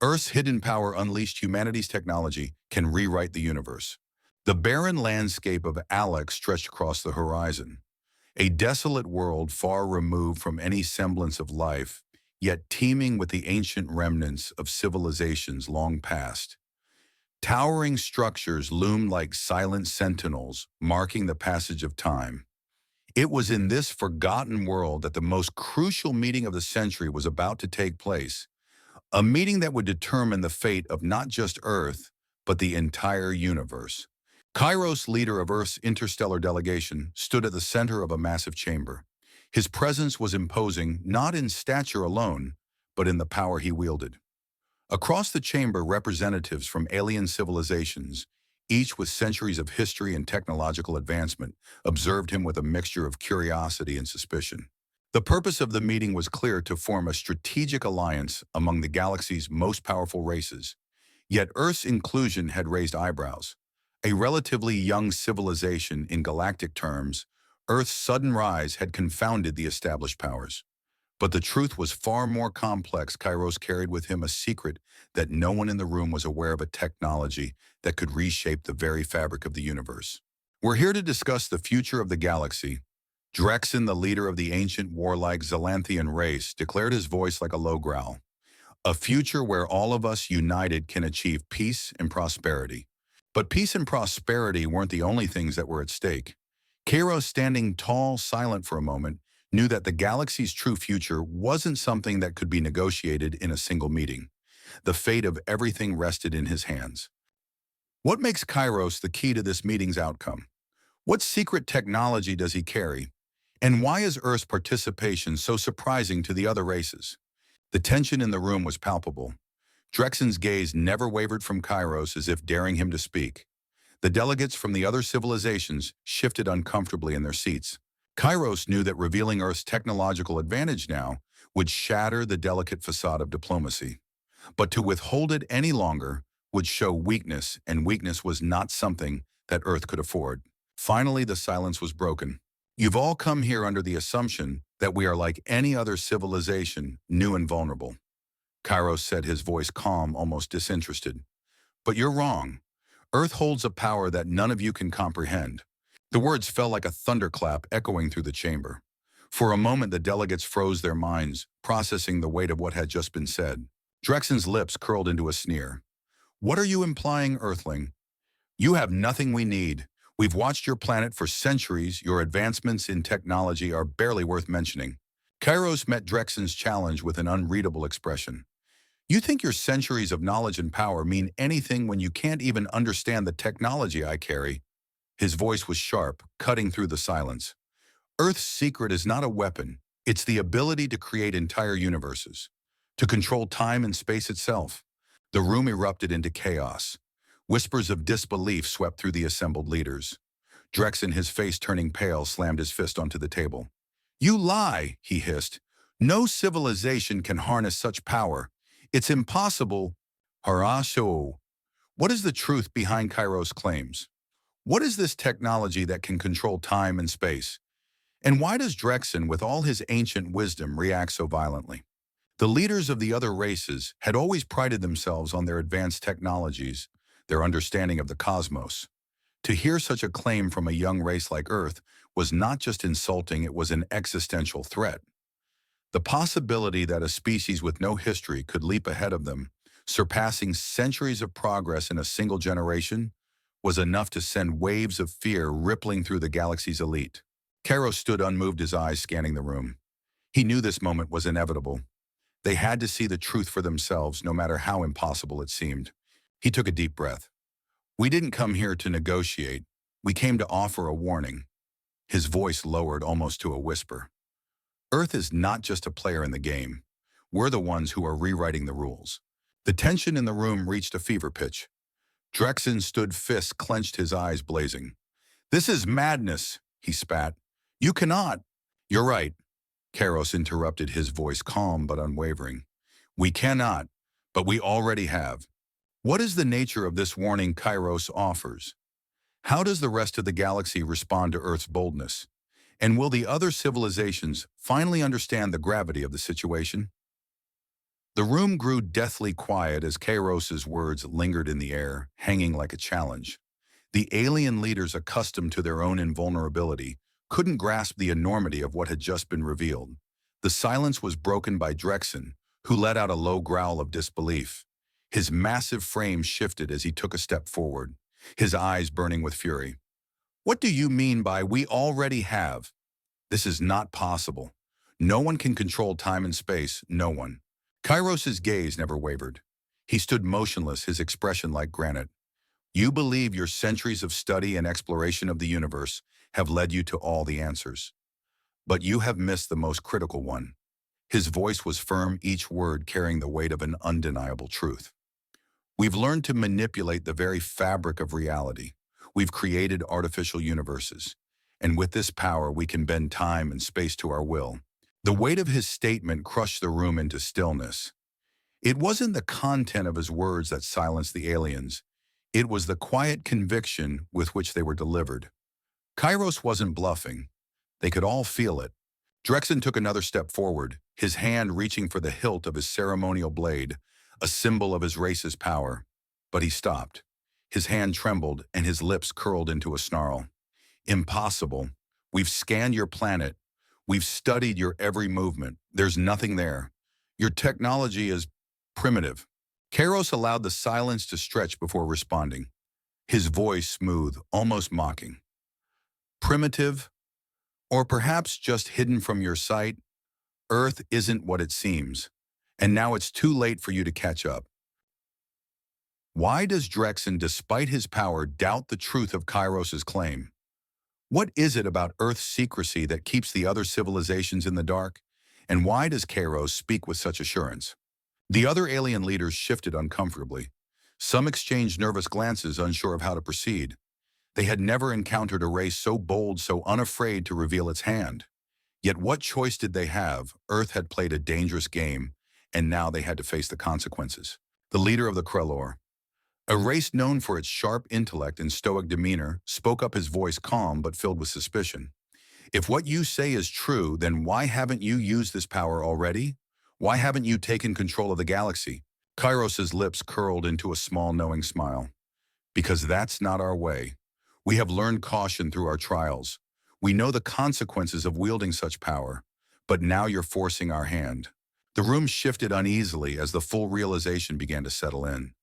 Earth's hidden power unleashed humanity's technology can rewrite the universe. The barren landscape of Alex stretched across the horizon, a desolate world far removed from any semblance of life, yet teeming with the ancient remnants of civilizations long past. Towering structures loomed like silent sentinels, marking the passage of time. It was in this forgotten world that the most crucial meeting of the century was about to take place, a meeting that would determine the fate of not just Earth, but the entire universe. Kairos, leader of Earth's interstellar delegation, stood at the center of a massive chamber. His presence was imposing not in stature alone, but in the power he wielded. Across the chamber, representatives from alien civilizations, each with centuries of history and technological advancement, observed him with a mixture of curiosity and suspicion. The purpose of the meeting was clear: to form a strategic alliance among the galaxy's most powerful races. Yet Earth's inclusion had raised eyebrows. A relatively young civilization in galactic terms, Earth's sudden rise had confounded the established powers. But the truth was far more complex. Kairos carried with him a secret that no one in the room was aware of: a technology that could reshape the very fabric of the universe. We're here to discuss the future of the galaxy. Drexen, the leader of the ancient warlike Zelanthian race, declared, his voice like a low growl. A future where all of us united can achieve peace and prosperity. But peace and prosperity weren't the only things that were at stake. Kairos, standing tall, silent for a moment, knew that the galaxy's true future wasn't something that could be negotiated in a single meeting. The fate of everything rested in his hands. What makes Kairos the key to this meeting's outcome? What secret technology does he carry? And why is Earth's participation so surprising to the other races? The tension in the room was palpable. Drexen's gaze never wavered from Kairos, as if daring him to speak. The delegates from the other civilizations shifted uncomfortably in their seats. Kairos knew that revealing Earth's technological advantage now would shatter the delicate facade of diplomacy. But to withhold it any longer would show weakness, and weakness was not something that Earth could afford. Finally, the silence was broken. You've all come here under the assumption that we are like any other civilization, new and vulnerable. Kairos said, his voice calm, almost disinterested. But you're wrong. Earth holds a power that none of you can comprehend. The words fell like a thunderclap echoing through the chamber. For a moment, the delegates froze their minds, processing the weight of what had just been said. Drexen's lips curled into a sneer. What are you implying, Earthling? You have nothing we need. We've watched your planet for centuries. Your advancements in technology are barely worth mentioning. Kairos met Drexen's challenge with an unreadable expression. You think your centuries of knowledge and power mean anything when you can't even understand the technology I carry? His voice was sharp, cutting through the silence. Earth's secret is not a weapon. It's the ability to create entire universes, to control time and space itself. The room erupted into chaos. Whispers of disbelief swept through the assembled leaders. Drexen, his face turning pale, slammed his fist onto the table. You lie, he hissed. No civilization can harness such power. It's impossible. Harasho. What is the truth behind Kairos' claims? What is this technology that can control time and space? And why does Drexen, with all his ancient wisdom, react so violently? The leaders of the other races had always prided themselves on their advanced technologies, their understanding of the cosmos. To hear such a claim from a young race like Earth was not just insulting, it was an existential threat. The possibility that a species with no history could leap ahead of them, surpassing centuries of progress in a single generation, was enough to send waves of fear rippling through the galaxy's elite. Kairos stood unmoved, his eyes scanning the room. He knew this moment was inevitable. They had to see the truth for themselves, no matter how impossible it seemed. He took a deep breath. We didn't come here to negotiate. We came to offer a warning. His voice lowered almost to a whisper. Earth is not just a player in the game. We're the ones who are rewriting the rules. The tension in the room reached a fever pitch. Drexen stood, fists clenched, his eyes blazing. This is madness, he spat. You cannot. You're right, Kairos interrupted, his voice calm but unwavering. We cannot, but we already have. What is the nature of this warning Kairos offers? How does the rest of the galaxy respond to Earth's boldness? And will the other civilizations finally understand the gravity of the situation? The room grew deathly quiet as Kairos's words lingered in the air, hanging like a challenge. The alien leaders, accustomed to their own invulnerability, couldn't grasp the enormity of what had just been revealed. The silence was broken by Drexen, who let out a low growl of disbelief. His massive frame shifted as he took a step forward, his eyes burning with fury. "What do you mean by we already have? This is not possible. No one can control time and space, no one." Kairos's gaze never wavered. He stood motionless, his expression like granite. "You believe your centuries of study and exploration of the universe have led you to all the answers. But you have missed the most critical one." His voice was firm, each word carrying the weight of an undeniable truth. "We've learned to manipulate the very fabric of reality. We've created artificial universes. And with this power, we can bend time and space to our will." The weight of his statement crushed the room into stillness. It wasn't the content of his words that silenced the aliens. It was the quiet conviction with which they were delivered. Kairos wasn't bluffing. They could all feel it. Drexen took another step forward, his hand reaching for the hilt of his ceremonial blade, a symbol of his race's power. But he stopped. His hand trembled and his lips curled into a snarl. "Impossible. We've scanned your planet. We've studied your every movement. There's nothing there. Your technology is primitive." Kairos allowed the silence to stretch before responding, his voice smooth, almost mocking. "Primitive? Or perhaps just hidden from your sight? Earth isn't what it seems. And now it's too late for you to catch up." Why does Drexen, despite his power, doubt the truth of Kairos's claim? What is it about Earth's secrecy that keeps the other civilizations in the dark? And why does Kairos speak with such assurance? The other alien leaders shifted uncomfortably. Some exchanged nervous glances, unsure of how to proceed. They had never encountered a race so bold, so unafraid to reveal its hand. Yet what choice did they have? Earth had played a dangerous game, and now they had to face the consequences. The leader of the Krellor, a race known for its sharp intellect and stoic demeanor, spoke up, his voice calm but filled with suspicion. "If what you say is true, then why haven't you used this power already? Why haven't you taken control of the galaxy?" Kairos's lips curled into a small, knowing smile. "Because that's not our way. We have learned caution through our trials. We know the consequences of wielding such power, but now you're forcing our hand." The room shifted uneasily as the full realization began to settle in.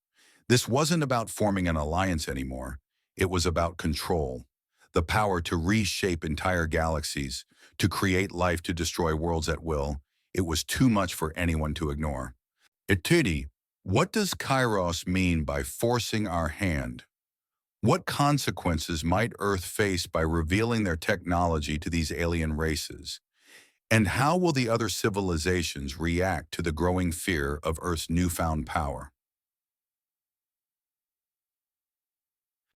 This wasn't about forming an alliance anymore. It was about control, the power to reshape entire galaxies, to create life, to destroy worlds at will. It was too much for anyone to ignore. "Etudi, what does Kairos mean by forcing our hand? What consequences might Earth face by revealing their technology to these alien races? And how will the other civilizations react to the growing fear of Earth's newfound power?"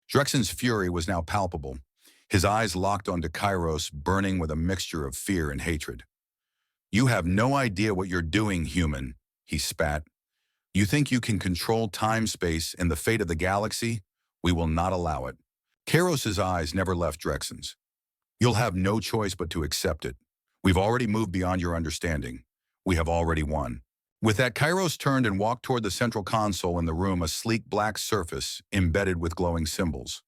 Drexen's fury was now palpable. His eyes locked onto Kairos, burning with a mixture of fear and hatred. "You have no idea what you're doing, human," he spat. "You think you can control time, space, and the fate of the galaxy? We will not allow it." Kairos's eyes never left Drexen's. "You'll have no choice but to accept it. We've already moved beyond your understanding. We have already won." With that, Kairos turned and walked toward the central console in the room, a sleek black surface embedded with glowing symbols.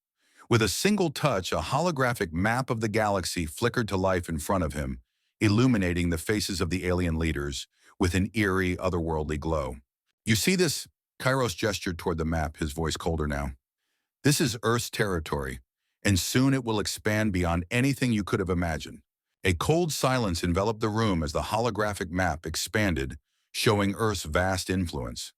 With a single touch, a holographic map of the galaxy flickered to life in front of him, illuminating the faces of the alien leaders with an eerie, otherworldly glow. "You see this?" Kairos gestured toward the map, his voice colder now. "This is Earth's territory, and soon it will expand beyond anything you could have imagined." A cold silence enveloped the room as the holographic map expanded, showing Earth's vast influence.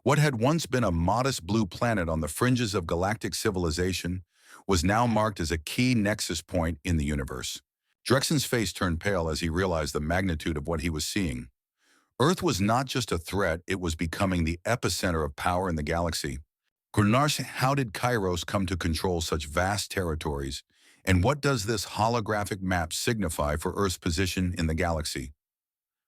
What had once been a modest blue planet on the fringes of galactic civilization was now marked as a key nexus point in the universe. Drexen's face turned pale as he realized the magnitude of what he was seeing. Earth was not just a threat, it was becoming the epicenter of power in the galaxy. Grenarch, how did Kairos come to control such vast territories, and what does this holographic map signify for Earth's position in the galaxy?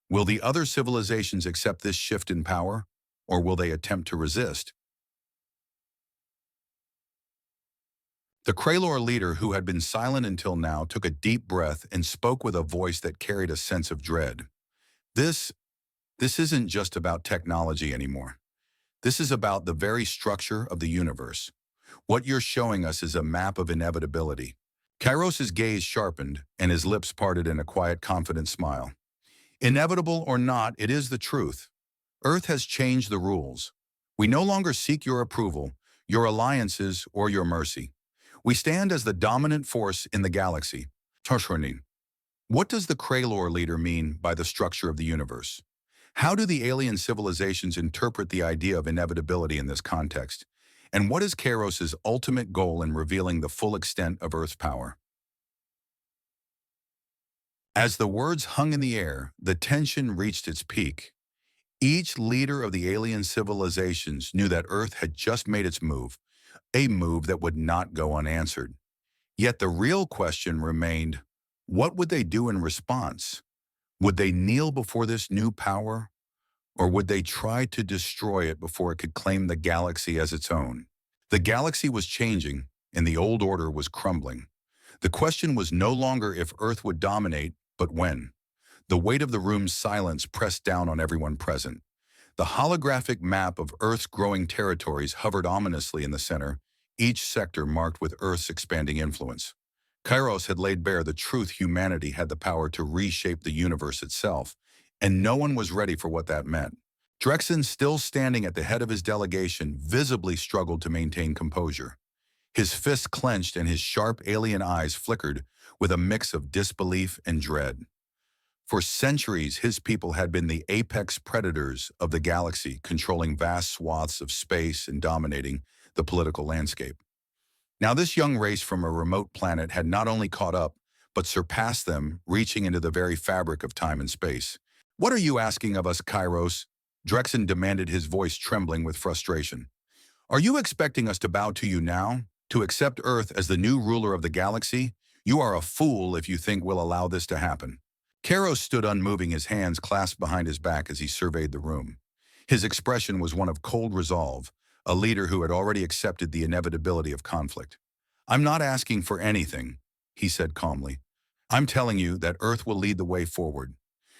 Will the other civilizations accept this shift in power, or will they attempt to resist? The Kralor leader, who had been silent until now, took a deep breath and spoke with a voice that carried a sense of dread. "This This isn't just about technology anymore. This is about the very structure of the universe. What you're showing us is a map of inevitability. Kairos' gaze sharpened and his lips parted in a quiet, confident smile. Inevitable or not, it is the truth. Earth has changed the rules. We no longer seek your approval, your alliances, or your mercy. We stand as the dominant force in the galaxy. Toshornin. What does the Kraylor leader mean by the structure of the universe? How do the alien civilizations interpret the idea of inevitability in this context? And what is Kairos's ultimate goal in revealing the full extent of Earth's power? As the words hung in the air, the tension reached its peak. Each leader of the alien civilizations knew that Earth had just made its move, a move that would not go unanswered. Yet the real question remained, what would they do in response? Would they kneel before this new power, or would they try to destroy it before it could claim the galaxy as its own? The galaxy was changing, and the old order was crumbling. The question was no longer if Earth would dominate, but when. The weight of the room's silence pressed down on everyone present. The holographic map of Earth's growing territories hovered ominously in the center, each sector marked with Earth's expanding influence. Kairos had laid bare the truth humanity had the power to reshape the universe itself, and no one was ready for what that meant. Drexen, still standing at the head of his delegation, visibly struggled to maintain composure. His fists clenched and his sharp alien eyes flickered with a mix of disbelief and dread. For centuries, his people had been the apex predators of the galaxy, controlling vast swaths of space and dominating the political landscape. Now this young race from a remote planet had not only caught up, but surpassed them, reaching into the very fabric of time and space. "What are you asking of us, Kairos?" Drexen demanded, his voice trembling with frustration. "Are you expecting us to bow to you now? To accept Earth as the new ruler of the galaxy? You are a fool if you think we'll allow this to happen." Kairos stood unmoving, his hands clasped behind his back as he surveyed the room. His expression was one of cold resolve, a leader who had already accepted the inevitability of conflict. "I'm not asking for anything," he said calmly. "I'm telling you that Earth will lead the way forward.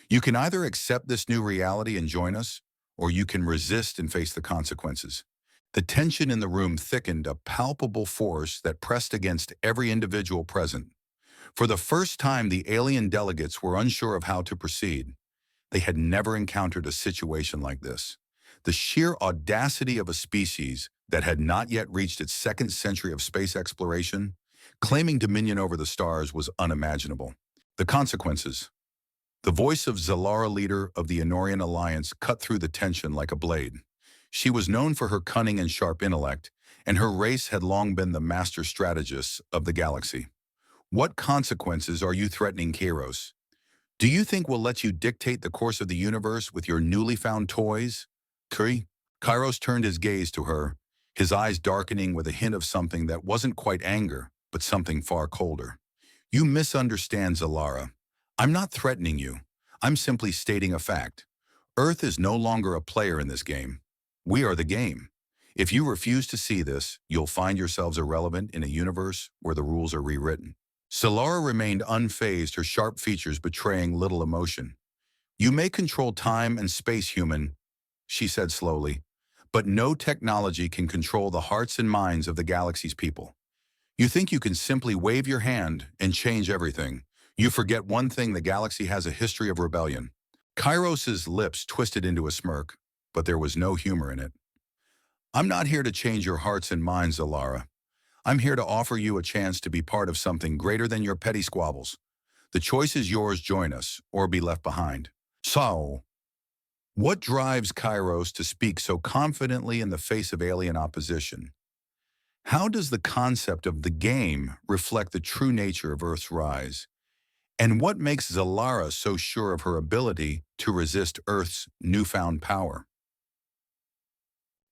You can either accept this new reality and join us, or you can resist and face the consequences." The tension in the room thickened, a palpable force that pressed against every individual present. For the first time, the alien delegates were unsure of how to proceed. They had never encountered a situation like this. The sheer audacity of a species that had not yet reached its second century of space exploration, claiming dominion over the stars, was unimaginable. The consequences. The voice of Zalara, leader of the Honorian Alliance, cut through the tension like a blade. She was known for her cunning and sharp intellect, and her race had long been the master strategists of the galaxy. "What consequences are you threatening, Kairos? Do you think we'll let you dictate the course of the universe with your newly found toys?" Kairos turned his gaze to her, his eyes darkening with a hint of something that wasn't quite anger, but something far colder. "You misunderstand, Zalara. I'm not threatening you. I'm simply stating a fact. Earth is no longer a player in this game. We are the game. If you refuse to see this, you'll find yourselves irrelevant in a universe where the rules are rewritten." Zalara remained unfazed, her sharp features betraying little emotion. "You may control time and space, human," she said slowly, "but no technology can control the hearts and minds of the galaxy's people. You think you can simply wave your hand and change everything. You forget one thing: the galaxy has a history of rebellion." Kairos's lips twisted into a smirk, but there was no humor in it. "I'm not here to change your hearts and minds, Zalara. I'm here to offer you a chance to be part of something greater than your petty squabbles. The choice is yours: join us or be left behind." So, what drives Kairos to speak so confidently in the face of alien opposition? How does the concept of the game reflect the true nature of Earth's rise? And what makes Zalara so sure of her ability to resist Earth's newfound power?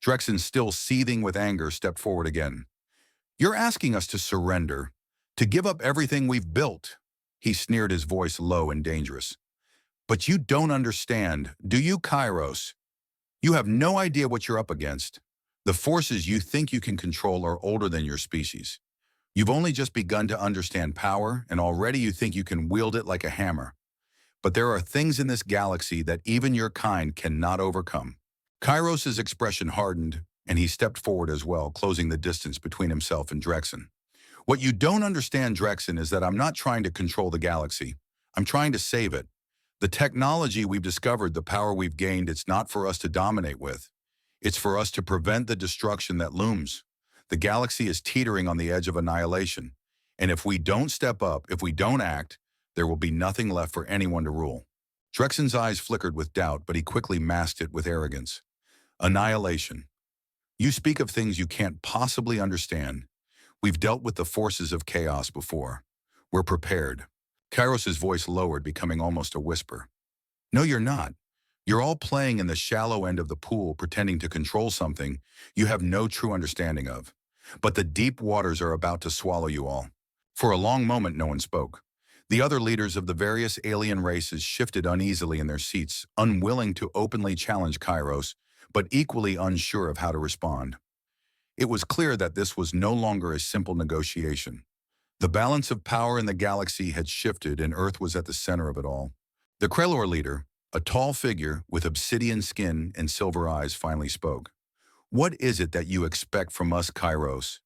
Drexen, still seething with anger, stepped forward again. "You're asking us to surrender, to give up everything we've built," he sneered, his voice low and dangerous. "But you don't understand, do you, Kairos? You have no idea what you're up against. The forces you think you can control are older than your species. You've only just begun to understand power, and already you think you can wield it like a hammer. but there are things in this galaxy that even your kind cannot overcome. Kairos' expression hardened, and he stepped forward as well, closing the distance between himself and Drexen. What you don't understand, Drexen, is that I'm not trying to control the galaxy. I'm trying to save it. The technology we've discovered, the power we've gained, it's not for us to dominate with. It's for us to prevent the destruction that looms. The galaxy is teetering on the edge of annihilation. And if we don't step up, if we don't act, there will be nothing left for anyone to rule. Drexen's eyes flickered with doubt, but he quickly masked it with arrogance. Annihilation. You speak of things you can't possibly understand. We've dealt with the forces of chaos before. We're prepared. Kairos's voice lowered, becoming almost a whisper. No, you're not. You're all playing in the shallow end of the pool, pretending to control something you have no true understanding of. But the deep waters are about to swallow you all. For a long moment, no one spoke. The other leaders of the various alien races shifted uneasily in their seats, unwilling to openly challenge Kairos, but equally unsure of how to respond. It was clear that this was no longer a simple negotiation. The balance of power in the galaxy had shifted, and Earth was at the center of it all. The Krelor leader, a tall figure with obsidian skin and silver eyes, finally spoke. What is it that you expect from us, Kairos?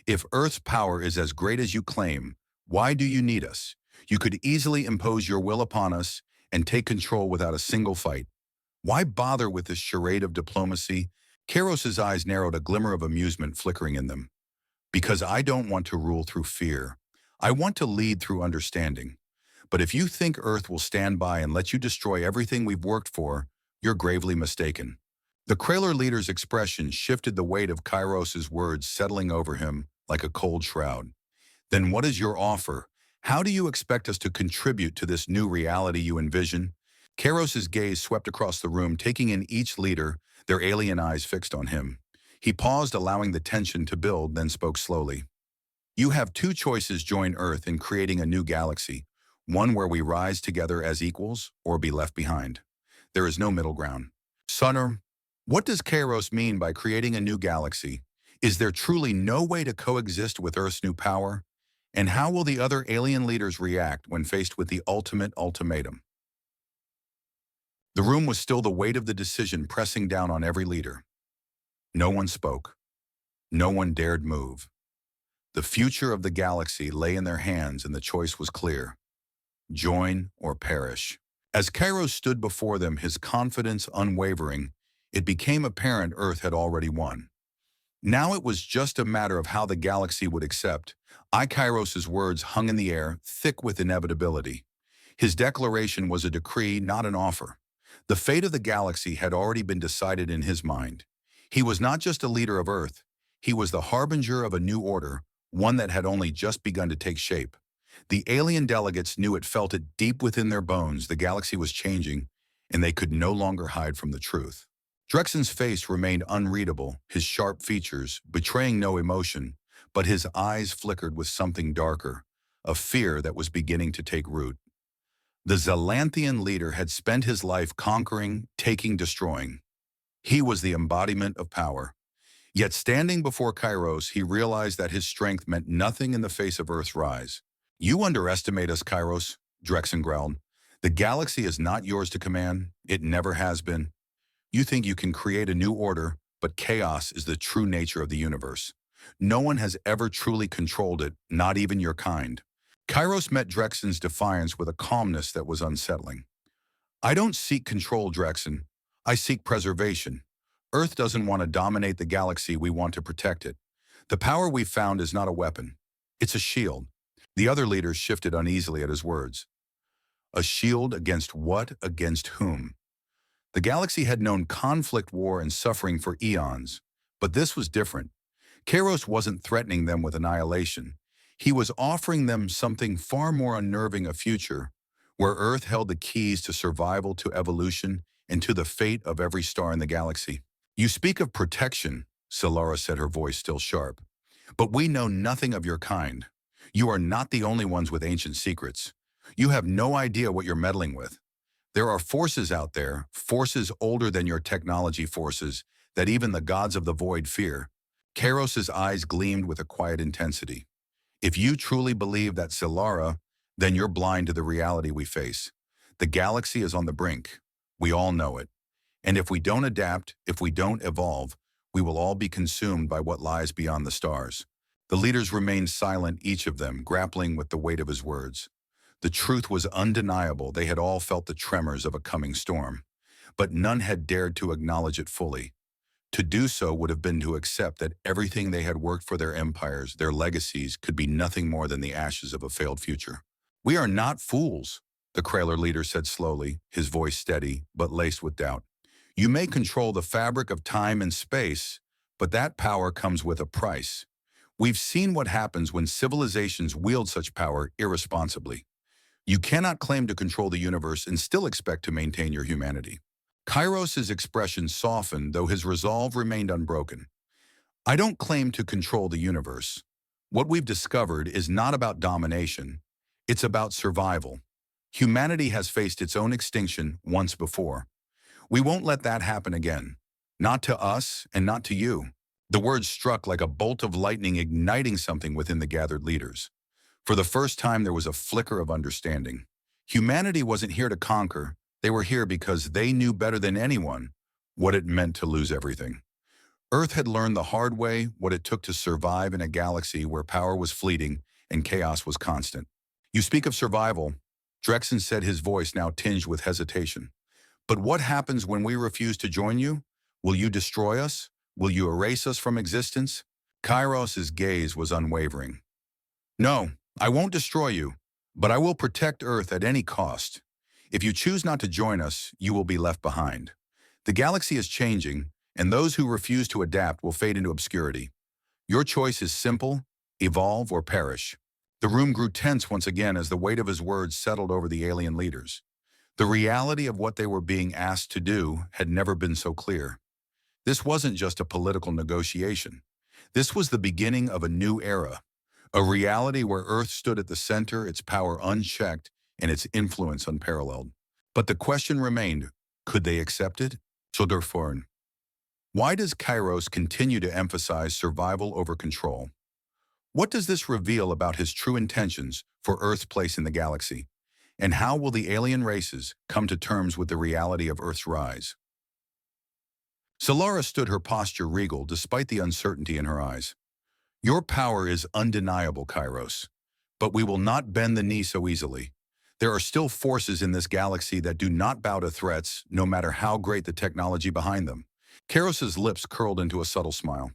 If Earth's power is as great as you claim, why do you need us? You could easily impose your will upon us and take control without a single fight. Why bother with this charade of diplomacy? Kairos's eyes narrowed, a glimmer of amusement flickering in them. Because I don't want to rule through fear. I want to lead through understanding. But if you think Earth will stand by and let you destroy everything we've worked for, you're gravely mistaken. The Krelor leader's expression shifted, the weight of Kairos's words settling over him like a cold shroud. Then what is your offer? How do you expect us to contribute to this new reality you envision? Kairos's gaze swept across the room, taking in each leader, their alien eyes fixed on him. He paused, allowing the tension to build, then spoke slowly. You have two choices: join Earth in creating a new galaxy, one where we rise together as equals, or be left behind. There is no middle ground. Sonner, what does Kairos mean by creating a new galaxy? Is there truly no way to coexist with Earth's new power? And how will the other alien leaders react when faced with the ultimate ultimatum? The room was still, the weight of the decision pressing down on every leader. No one spoke. No one dared move. The future of the galaxy lay in their hands, and the choice was clear. Join or perish. As Kairos stood before them, his confidence unwavering, it became apparent Earth had already won. Now it was just a matter of how the galaxy would accept. Kairos's words hung in the air, thick with inevitability. His declaration was a decree, not an offer. The fate of the galaxy had already been decided in his mind. He was not just a leader of Earth. He was the harbinger of a new order, one that had only just begun to take shape. The alien delegates knew it, felt it deep within their bones. The galaxy was changing, and they could no longer hide from the truth. Drexen's face remained unreadable, his sharp features betraying no emotion, but his eyes flickered with something darker, a fear that was beginning to take root. The Zalanthian leader had spent his life conquering, taking, destroying. He was the embodiment of power. Yet standing before Kairos, he realized that his strength meant nothing in the face of Earth's rise. You underestimate us, Kairos, Drexen growled. The galaxy is not yours to command. It never has been. You think you can create a new order, but chaos is the true nature of the universe. No one has ever truly controlled it, not even your kind. Kairos met Drexen's defiance with a calmness that was unsettling. I don't seek control, Drexen. I seek preservation. Earth doesn't want to dominate the galaxy, we want to protect it. The power we've found is not a weapon. It's a shield. The other leaders shifted uneasily at his words. A shield against what? Against whom? The galaxy had known conflict, war, and suffering for eons, but this was different. Kairos wasn't threatening them with annihilation. He was offering them something far more unnerving, a future where Earth held the keys to survival, to evolution, and to the fate of every star in the galaxy. You speak of protection, Solara said, her voice still sharp, but we know nothing of your kind. You are not the only ones with ancient secrets. You have no idea what you're meddling with. There are forces out there, forces older than your technology, forces that even the gods of the void fear. Kairos's eyes gleamed with a quiet intensity. If you truly believe that, Solara, then you're blind to the reality we face. The galaxy is on the brink. We all know it. And if we don't adapt, if we don't evolve, we will all be consumed by what lies beyond the stars. The leaders remained silent, each of them, grappling with the weight of his words. The truth was undeniable. They had all felt the tremors of a coming storm. But none had dared to acknowledge it fully. To do so would have been to accept that everything they had worked for, their empires, their legacies, could be nothing more than the ashes of a failed future. "We are not fools," the Krayler leader said slowly, his voice steady, but laced with doubt. "You may control the fabric of time and space, but that power comes with a price. We've seen what happens when civilizations wield such power irresponsibly. You cannot claim to control the universe and still expect to maintain your humanity." Kairos's expression softened, though his resolve remained unbroken. "I don't claim to control the universe. What we've discovered is not about domination. It's about survival. Humanity has faced its own extinction once before. We won't let that happen again. Not to us and not to you." The words struck like a bolt of lightning, igniting something within the gathered leaders. For the first time, there was a flicker of understanding. Humanity wasn't here to conquer. They were here because they knew better than anyone what it meant to lose everything. Earth had learned the hard way what it took to survive in a galaxy where power was fleeting and chaos was constant. "You speak of survival," Drexen said, his voice now tinged with hesitation. "But what happens when we refuse to join you? Will you destroy us? Will you erase us from existence?" Kairos's gaze was unwavering. "No, I won't destroy you, but I will protect Earth at any cost. If you choose not to join us, you will be left behind. The galaxy is changing, and those who refuse to adapt will fade into obscurity. Your choice is simple: evolve or perish." The room grew tense once again as the weight of his words settled over the alien leaders. The reality of what they were being asked to do had never been so clear. This wasn't just a political negotiation. This was the beginning of a new era, a reality where Earth stood at the center, its power unchecked and its influence unparalleled. But the question remained, could they accept it? Childurforn. Why does Kairos continue to emphasize survival over control? What does this reveal about his true intentions for Earth's place in the galaxy? And how will the alien races come to terms with the reality of Earth's rise? Solara stood, her posture regal despite the uncertainty in her eyes. "Your power is undeniable, Kairos, but we will not bend the knee so easily. There are still forces in this galaxy that do not bow to threats, no matter how great the technology behind them." Kairos's lips curled into a subtle smile.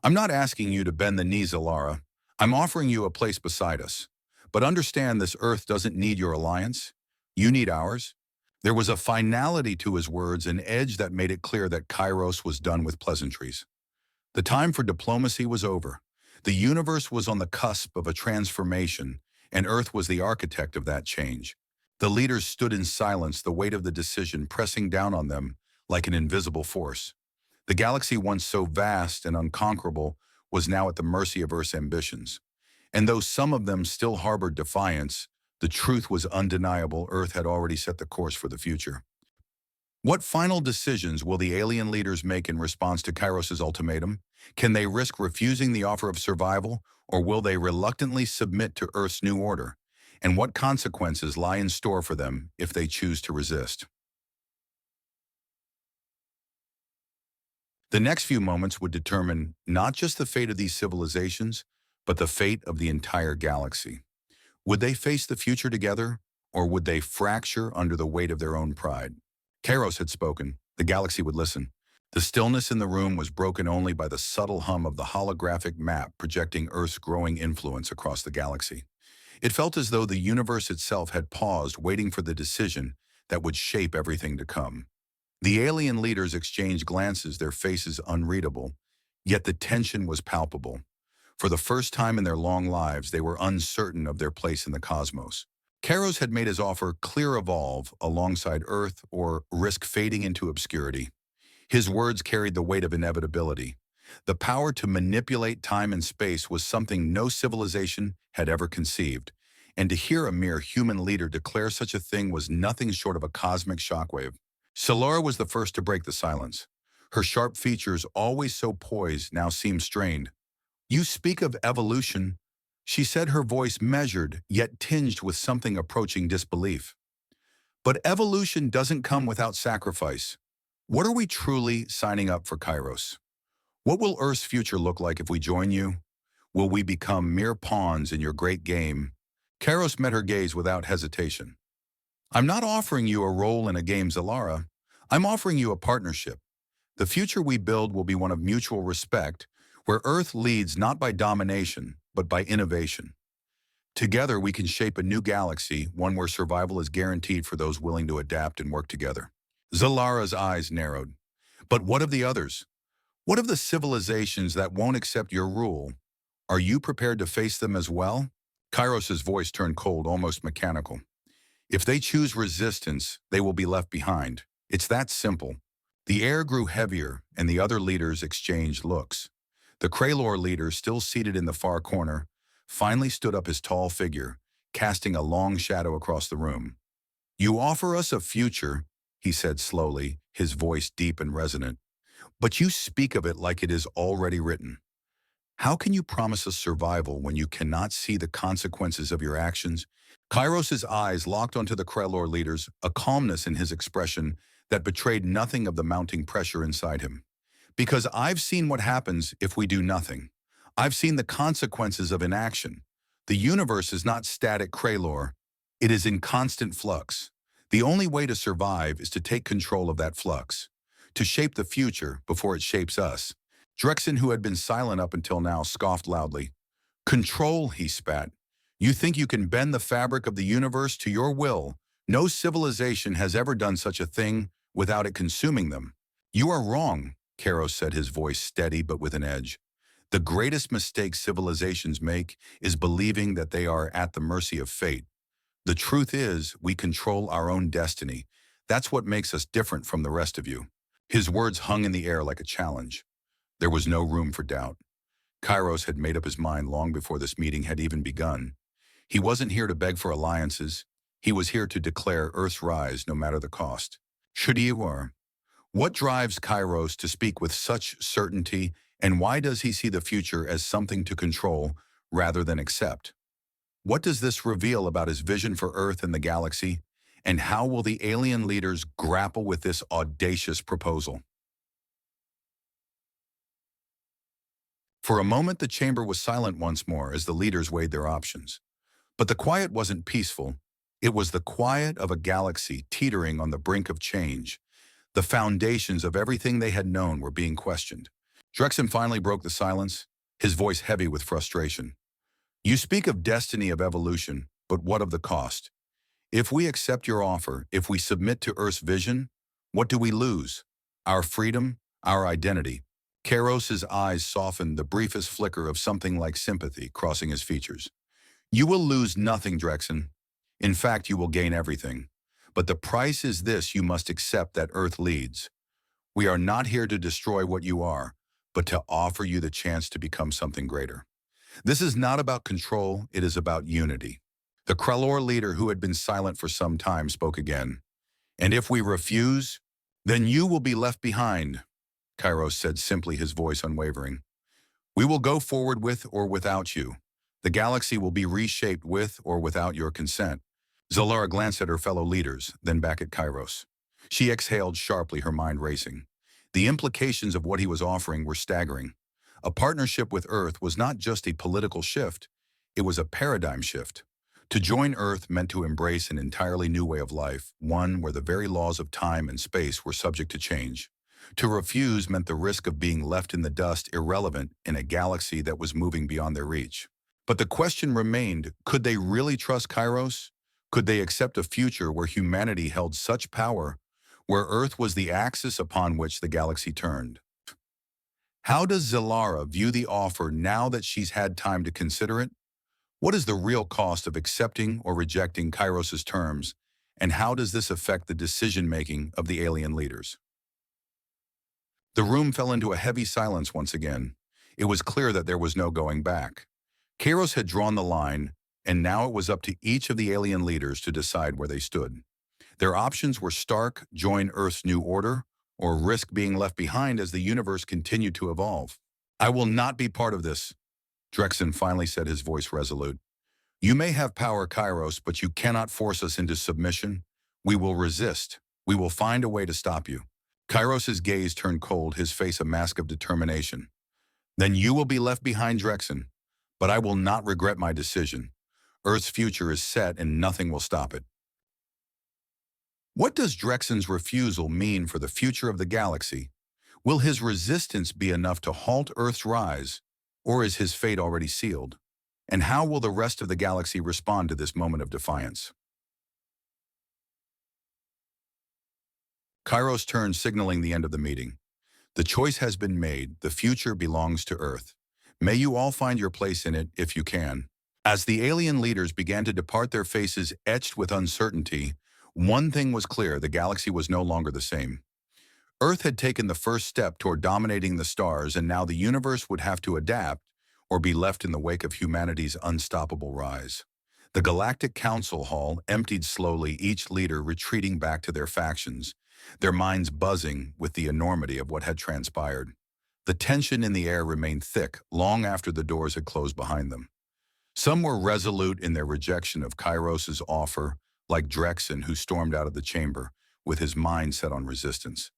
"I'm not asking you to bend the knee, Solara. I'm offering you a place beside us. But understand, this Earth doesn't need your alliance. You need ours." There was a finality to his words, an edge that made it clear that Kairos was done with pleasantries. The time for diplomacy was over. The universe was on the cusp of a transformation, and Earth was the architect of that change. The leaders stood in silence, the weight of the decision pressing down on them like an invisible force. The galaxy, once so vast and unconquerable, was now at the mercy of Earth's ambitions. And though some of them still harbored defiance, the truth was undeniable: Earth had already set the course for the future. What final decisions will the alien leaders make in response to Kairos's ultimatum? Can they risk refusing the offer of survival, or will they reluctantly submit to Earth's new order? And what consequences lie in store for them if they choose to resist? The next few moments would determine not just the fate of these civilizations, but the fate of the entire galaxy. Would they face the future together, or would they fracture under the weight of their own pride? Kairos had spoken. The galaxy would listen. The stillness in the room was broken only by the subtle hum of the holographic map projecting Earth's growing influence across the galaxy. It felt as though the universe itself had paused, waiting for the decision that would shape everything to come. The alien leaders exchanged glances, their faces unreadable, yet the tension was palpable. For the first time in their long lives, they were uncertain of their place in the cosmos. Kairos had made his offer clear: evolve alongside Earth or risk fading into obscurity. His words carried the weight of inevitability. The power to manipulate time and space was something no civilization had ever conceived, and to hear a mere human leader declare such a thing was nothing short of a cosmic shockwave. Solara was the first to break the silence. Her sharp features, always so poised, now seemed strained. "You speak of evolution," she said, her voice measured, yet tinged with something approaching disbelief. But evolution doesn't come without sacrifice. What are we truly signing up for, Kairos? What will Earth's future look like if we join you? Will we become mere pawns in your great game? Kairos met her gaze without hesitation. I'm not offering you a role in a game, Zalara. I'm offering you a partnership. The future we build will be one of mutual respect, where Earth leads not by domination, but by innovation. Together, we can shape a new galaxy, one where survival is guaranteed for those willing to adapt and work together. Zalara's eyes narrowed. But what of the others? What of the civilizations that won't accept your rule? Are you prepared to face them as well? Kairos's voice turned cold, almost mechanical. If they choose resistance, they will be left behind. It's that simple. The air grew heavier, and the other leaders exchanged looks. The Kraylor leader, still seated in the far corner, finally stood up his tall figure, casting a long shadow across the room. You offer us a future, he said slowly, his voice deep and resonant, but you speak of it like it is already written. How can you promise us survival when you cannot see the consequences of your actions? Kairos's eyes locked onto the Krellor leaders, a calmness in his expression that betrayed nothing of the mounting pressure inside him. Because I've seen what happens if we do nothing. I've seen the consequences of inaction. The universe is not static, Krellor. It is in constant flux. The only way to survive is to take control of that flux, to shape the future before it shapes us. Drexen, who had been silent up until now, scoffed loudly. Control, he spat. You think you can bend the fabric of the universe to your will? No civilization has ever done such a thing without it consuming them. You are wrong, Kairos said, his voice steady but with an edge. The greatest mistake civilizations make is believing that they are at the mercy of fate. The truth is, we control our own destiny. That's what makes us different from the rest of you. His words hung in the air like a challenge. There was no room for doubt. Kairos had made up his mind long before this meeting had even begun. He wasn't here to beg for alliances. He was here to declare Earth's rise no matter the cost. Shudiyawar. What drives Kairos to speak with such certainty, and why does he see the future as something to control rather than accept? What does this reveal about his vision for Earth and the galaxy? And how will the alien leaders grapple with this audacious proposal? For a moment, the chamber was silent once more as the leaders weighed their options. But the quiet wasn't peaceful. It was the quiet of a galaxy teetering on the brink of change. The foundations of everything they had known were being questioned. Drexen finally broke the silence, his voice heavy with frustration. You speak of destiny of evolution, but what of the cost? If we accept your offer, if we submit to Earth's vision, what do we lose? Our freedom, our identity. Kairos's eyes softened, the briefest flicker of something like sympathy crossing his features. You will lose nothing, Drexen. In fact, you will gain everything. But the price is this: you must accept that Earth leads. We are not here to destroy what you are, but to offer you the chance to become something greater. This is not about control, it is about unity. The Krellor leader, who had been silent for some time, spoke again. And if we refuse, then you will be left behind, Kairos said simply, his voice unwavering. We will go forward with or without you. The galaxy will be reshaped with or without your consent. Zalara glanced at her fellow leaders, then back at Kairos. She exhaled sharply, her mind racing. The implications of what he was offering were staggering. A partnership with Earth was not just a political shift, it was a paradigm shift. To join Earth meant to embrace an entirely new way of life, one where the very laws of time and space were subject to change. To refuse meant the risk of being left in the dust, irrelevant in a galaxy that was moving beyond their reach. But the question remained, could they really trust Kairos? Could they accept a future where humanity held such power, where Earth was the axis upon which the galaxy turned? How does Zalara view the offer now that she's had time to consider it? What is the real cost of accepting or rejecting Kairos's terms, and how does this affect the decision-making of the alien leaders? The room fell into a heavy silence once again. It was clear that there was no going back. Kairos had drawn the line, and now it was up to each of the alien leaders to decide where they stood. Their options were stark: join Earth's new order, or risk being left behind as the universe continued to evolve. I will not be part of this, Drexen finally said, his voice resolute. You may have power, Kairos, but you cannot force us into submission. We will resist. We will find a way to stop you. Kairos' gaze turned cold, his face a mask of determination. Then you will be left behind, Drexen. But I will not regret my decision. Earth's future is set and nothing will stop it. What does Drexen's refusal mean for the future of the galaxy? Will his resistance be enough to halt Earth's rise, or is his fate already sealed? And how will the rest of the galaxy respond to this moment of defiance? Kairos turned, signaling the end of the meeting. The choice has been made. The future belongs to Earth. May you all find your place in it if you can. As the alien leaders began to depart, their faces etched with uncertainty, one thing was clear: the galaxy was no longer the same. Earth had taken the first step toward dominating the stars, and now the universe would have to adapt or be left in the wake of humanity's unstoppable rise. The Galactic Council Hall emptied slowly, each leader retreating back to their factions, their minds buzzing with the enormity of what had transpired. The tension in the air remained thick long after the doors had closed behind them. Some were resolute in their rejection of Kairos' offer, like Drexen, who stormed out of the chamber with his mind set on resistance.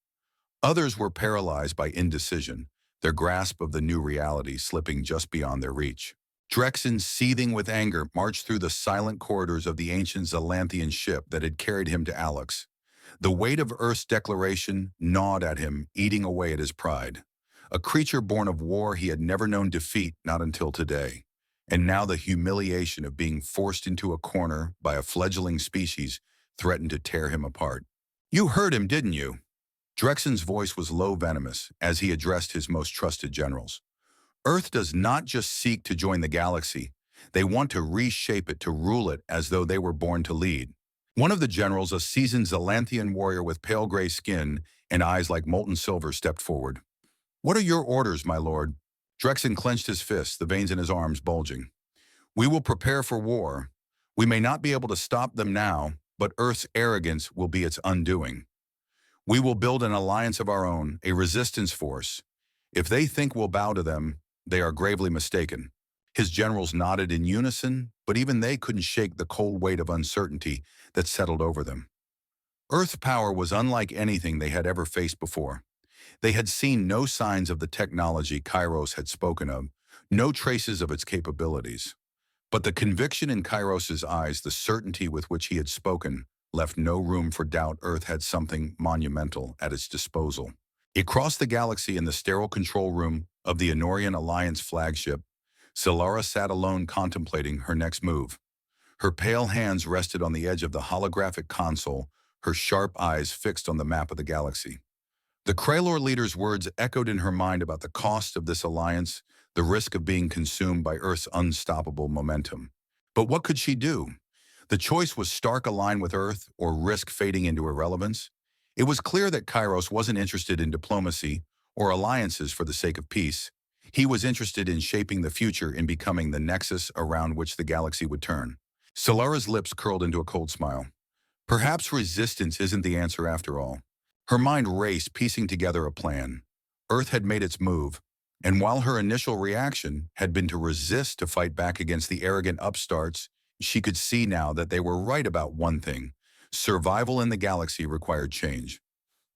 Others were paralyzed by indecision, their grasp of the new reality slipping just beyond their reach. Drexen, seething with anger, marched through the silent corridors of the ancient Zalanthian ship that had carried him to Alex. The weight of Earth's declaration gnawed at him, eating away at his pride. A creature born of war, he had never known defeat, not until today. And now the humiliation of being forced into a corner by a fledgling species threatened to tear him apart. "You heard him, didn't you?" Drexen's voice was low, venomous, as he addressed his most trusted generals. Earth does not just seek to join the galaxy. They want to reshape it, to rule it as though they were born to lead. One of the generals, a seasoned Zalanthian warrior with pale gray skin and eyes like molten silver, stepped forward. "What are your orders, my lord?" Drexen clenched his fists, the veins in his arms bulging. "We will prepare for war. We may not be able to stop them now, but Earth's arrogance will be its undoing. We will build an alliance of our own, a resistance force. If they think we'll bow to them, they are gravely mistaken." His generals nodded in unison, but even they couldn't shake the cold weight of uncertainty that settled over them. Earth's power was unlike anything they had ever faced before. They had seen no signs of the technology Kairos had spoken of, no traces of its capabilities. But the conviction in Kairos' eyes, the certainty with which he had spoken, left no room for doubt. Earth had something monumental at its disposal. Across the galaxy, in the sterile control room of the Honorian Alliance flagship, Solara sat alone, contemplating her next move. Her pale hands rested on the edge of the holographic console, her sharp eyes fixed on the map of the galaxy. The Kralor leader's words echoed in her mind about the cost of this alliance, the risk of being consumed by Earth's unstoppable momentum. But what could she do? The choice was stark: align with Earth or risk fading into irrelevance. It was clear that Kairos wasn't interested in diplomacy or alliances for the sake of peace. He was interested in shaping the future, in becoming the nexus around which the galaxy would turn. Solara's lips curled into a cold smile. Perhaps resistance isn't the answer after all. Her mind raced, piecing together a plan. Earth had made its move, and while her initial reaction had been to resist, to fight back against the arrogant upstarts, she could see now that they were right about one thing: survival in the galaxy required change.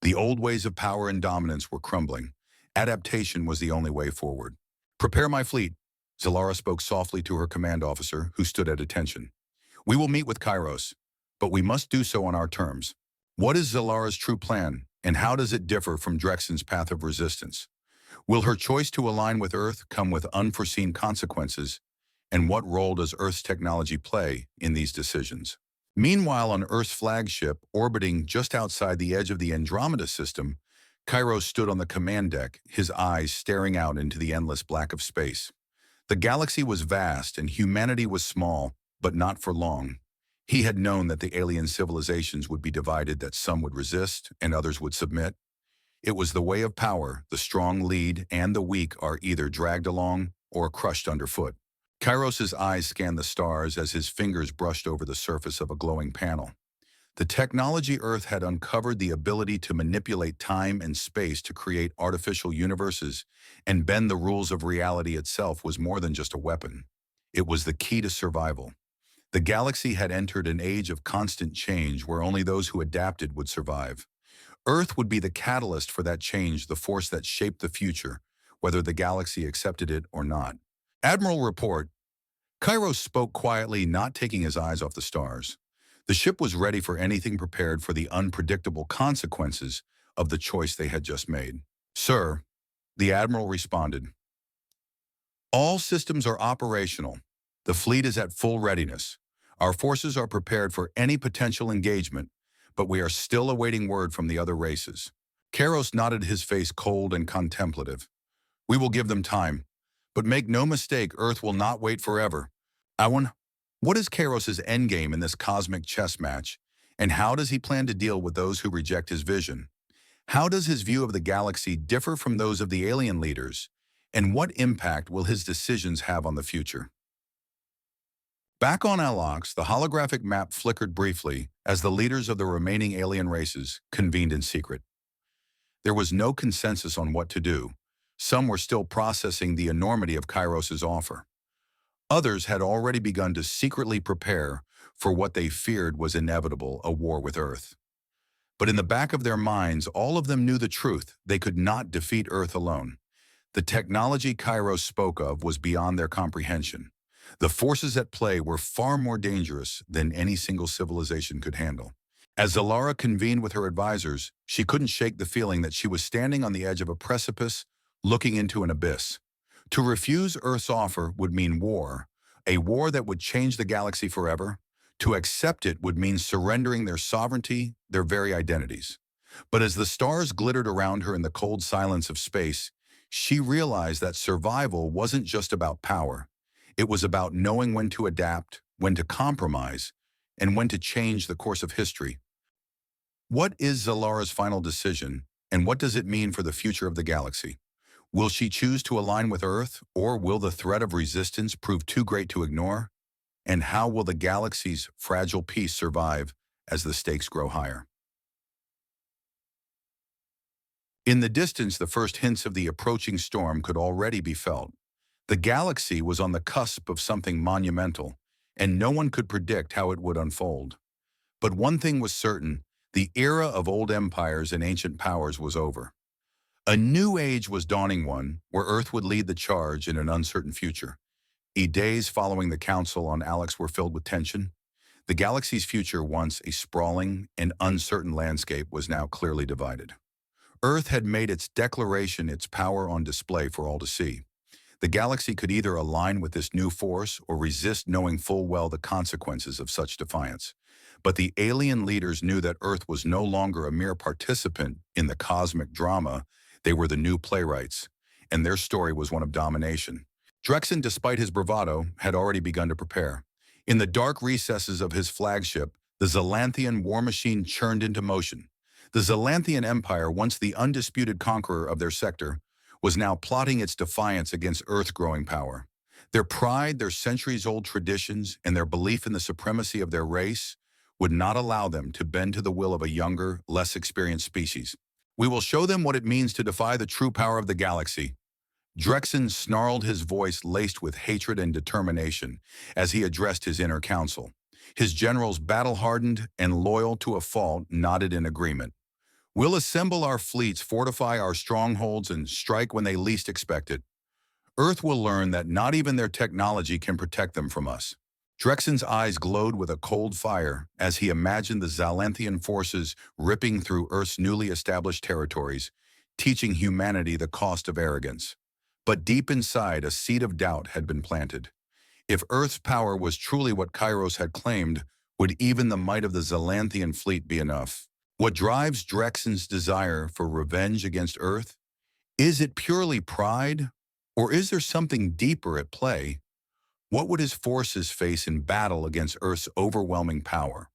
The old ways of power and dominance were crumbling. Adaptation was the only way forward. "Prepare my fleet," Zalara spoke softly to her command officer, who stood at attention. "We will meet with Kairos, but we must do so on our terms." What is Zalara's true plan, and how does it differ from Drexen's path of resistance? Will her choice to align with Earth come with unforeseen consequences? And what role does Earth's technology play in these decisions? Meanwhile, on Earth's flagship, orbiting just outside the edge of the Andromeda system, Kairos stood on the command deck, his eyes staring out into the endless black of space. The galaxy was vast and humanity was small, but not for long. He had known that the alien civilizations would be divided, that some would resist and others would submit. It was the way of power: the strong lead and the weak are either dragged along or crushed underfoot. Kairos' eyes scanned the stars as his fingers brushed over the surface of a glowing panel. The technology Earth had uncovered, the ability to manipulate time and space to create artificial universes and bend the rules of reality itself, was more than just a weapon. It was the key to survival. The galaxy had entered an age of constant change where only those who adapted would survive. Earth would be the catalyst for that change, the force that shaped the future, whether the galaxy accepted it or not. Admiral Report. Kairos spoke quietly, not taking his eyes off the stars. The ship was ready for anything, prepared for the unpredictable consequences of the choice they had just made. Sir, the Admiral responded, all systems are operational. The fleet is at full readiness. Our forces are prepared for any potential engagement, but we are still awaiting word from the other races. Kairos nodded, his face cold and contemplative. We will give them time, but make no mistake, Earth will not wait forever. Awan, what is Kairos' endgame in this cosmic chess match, and how does he plan to deal with those who reject his vision? How does his view of the galaxy differ from those of the alien leaders, and what impact will his decisions have on the future? Back on Alox, the holographic map flickered briefly as the leaders of the remaining alien races convened in secret. There was no consensus on what to do. Some were still processing the enormity of Kairos' offer. Others had already begun to secretly prepare for what they feared was inevitable, a war with Earth. But in the back of their minds, all of them knew the truth. They could not defeat Earth alone. The technology Kairos spoke of was beyond their comprehension. The forces at play were far more dangerous than any single civilization could handle. As Zalara convened with her advisors, she couldn't shake the feeling that she was standing on the edge of a precipice, looking into an abyss. To refuse Earth's offer would mean war, a war that would change the galaxy forever. To accept it would mean surrendering their sovereignty, their very identities. But as the stars glittered around her in the cold silence of space, she realized that survival wasn't just about power. It was about knowing when to adapt, when to compromise, and when to change the course of history. What is Zalara's final decision, and what does it mean for the future of the galaxy? Will she choose to align with Earth, or will the threat of resistance prove too great to ignore? And how will the galaxy's fragile peace survive as the stakes grow higher? In the distance, the first hints of the approaching storm could already be felt. The galaxy was on the cusp of something monumental, and no one could predict how it would unfold. But one thing was certain: the era of old empires and ancient powers was over. A new age was dawning, one where Earth would lead the charge in an uncertain future. Days following the council on Alex were filled with tension. The galaxy's future, once a sprawling and uncertain landscape, was now clearly divided. Earth had made its declaration, its power on display for all to see. The galaxy could either align with this new force or resist, knowing full well the consequences of such defiance. But the alien leaders knew that Earth was no longer a mere participant in the cosmic drama. They were the new playwrights, and their story was one of domination. Drexen, despite his bravado, had already begun to prepare. In the dark recesses of his flagship, the Zalanthian war machine churned into motion. The Zalanthian Empire, once the undisputed conqueror of their sector, was now plotting its defiance against Earth's growing power. Their pride, their centuries-old traditions, and their belief in the supremacy of their race would not allow them to bend to the will of a younger, less experienced species. We will show them what it means to defy the true power of the galaxy. Drexen snarled, his voice laced with hatred and determination, as he addressed his inner council. His generals, battle-hardened and loyal to a fault, nodded in agreement. We'll assemble our fleets, fortify our strongholds, and strike when they least expect it. Earth will learn that not even their technology can protect them from us. Drexen's eyes glowed with a cold fire as he imagined the Zalanthian forces ripping through Earth's newly established territories, teaching humanity the cost of arrogance. But deep inside, a seed of doubt had been planted. If Earth's power was truly what Kairos had claimed, would even the might of the Zalanthian fleet be enough? What drives Drexen's desire for revenge against Earth? Is it purely pride, or is there something deeper at play? What would his forces face in battle against Earth's overwhelming power?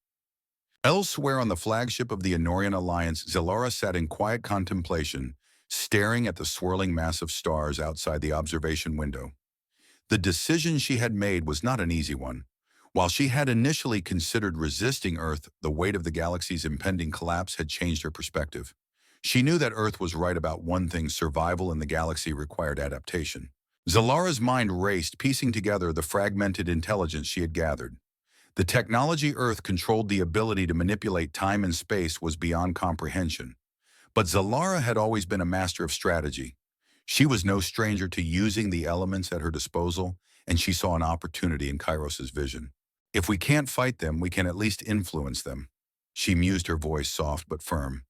Elsewhere on the flagship of the Enorian Alliance, Zalara sat in quiet contemplation, staring at the swirling mass of stars outside the observation window. The decision she had made was not an easy one. While she had initially considered resisting Earth, the weight of the galaxy's impending collapse had changed her perspective. She knew that Earth was right about one thing: survival in the galaxy required adaptation. Zalara's mind raced, piecing together the fragmented intelligence she had gathered. The technology Earth controlled the ability to manipulate time and space was beyond comprehension. But Zalara had always been a master of strategy. She was no stranger to using the elements at her disposal, and she saw an opportunity in Kairos's vision. If we can't fight them, we can at least influence them. She mused, her voice soft but firm.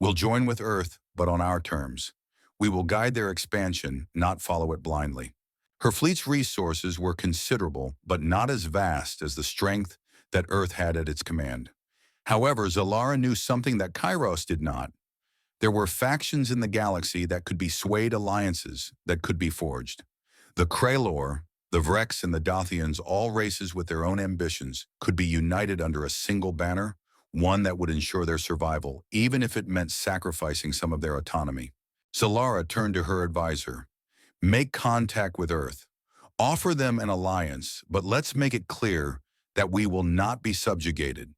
We'll join with Earth, but on our terms. We will guide their expansion, not follow it blindly. Her fleet's resources were considerable, but not as vast as the strength that Earth had at its command. However, Zalara knew something that Kairos did not. There were factions in the galaxy that could be swayed, alliances that could be forged. The Kralor, the Vrex, and the Dothians, all races with their own ambitions, could be united under a single banner, one that would ensure their survival, even if it meant sacrificing some of their autonomy. Zalara turned to her advisor. Make contact with Earth. Offer them an alliance, but let's make it clear that we will not be subjugated.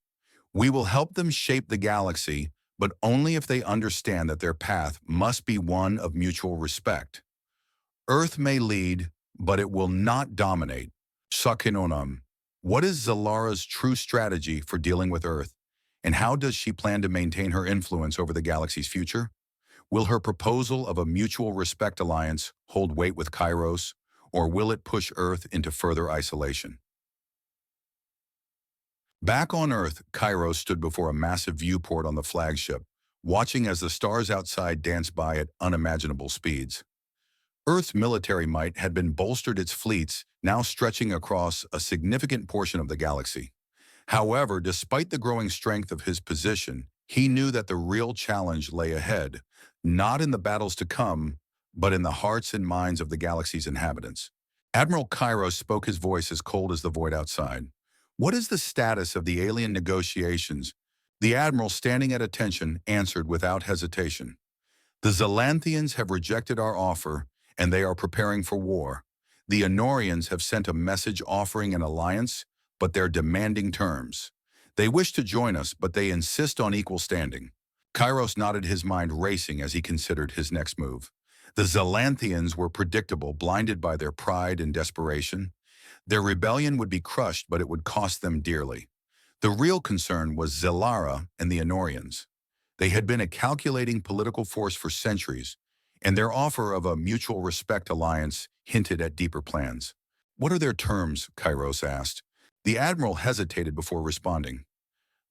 We will help them shape the galaxy, but only if they understand that their path must be one of mutual respect. Earth may lead, but it will not dominate. Sakinonam. What is Zalara's true strategy for dealing with Earth, and how does she plan to maintain her influence over the galaxy's future? Will her proposal of a mutual respect alliance hold weight with Kairos, or will it push Earth into further isolation? Back on Earth, Kairos stood before a massive viewport on the flagship, watching as the stars outside danced by at unimaginable speeds. Earth's military might had been bolstered, its fleets now stretching across a significant portion of the galaxy. However, despite the growing strength of his position, he knew that the real challenge lay ahead, not in the battles to come, but in the hearts and minds of the galaxy's inhabitants. Admiral Kairos spoke, his voice as cold as the void outside. What is the status of the alien negotiations? The admiral, standing at attention, answered without hesitation. The Zalanthians have rejected our offer, and they are preparing for war. The Honorians have sent a message offering an alliance, but they're demanding terms. They wish to join us, but they insist on equal standing. Kairos nodded, his mind racing as he considered his next move. The Zalanthians were predictable, blinded by their pride and desperation. Their rebellion would be crushed, but it would cost them dearly. The real concern was Zalara and the Honorians. They had been a calculating political force for centuries, and their offer of a mutual respect alliance hinted at deeper plans. What are their terms? Kairos asked. The admiral hesitated before responding.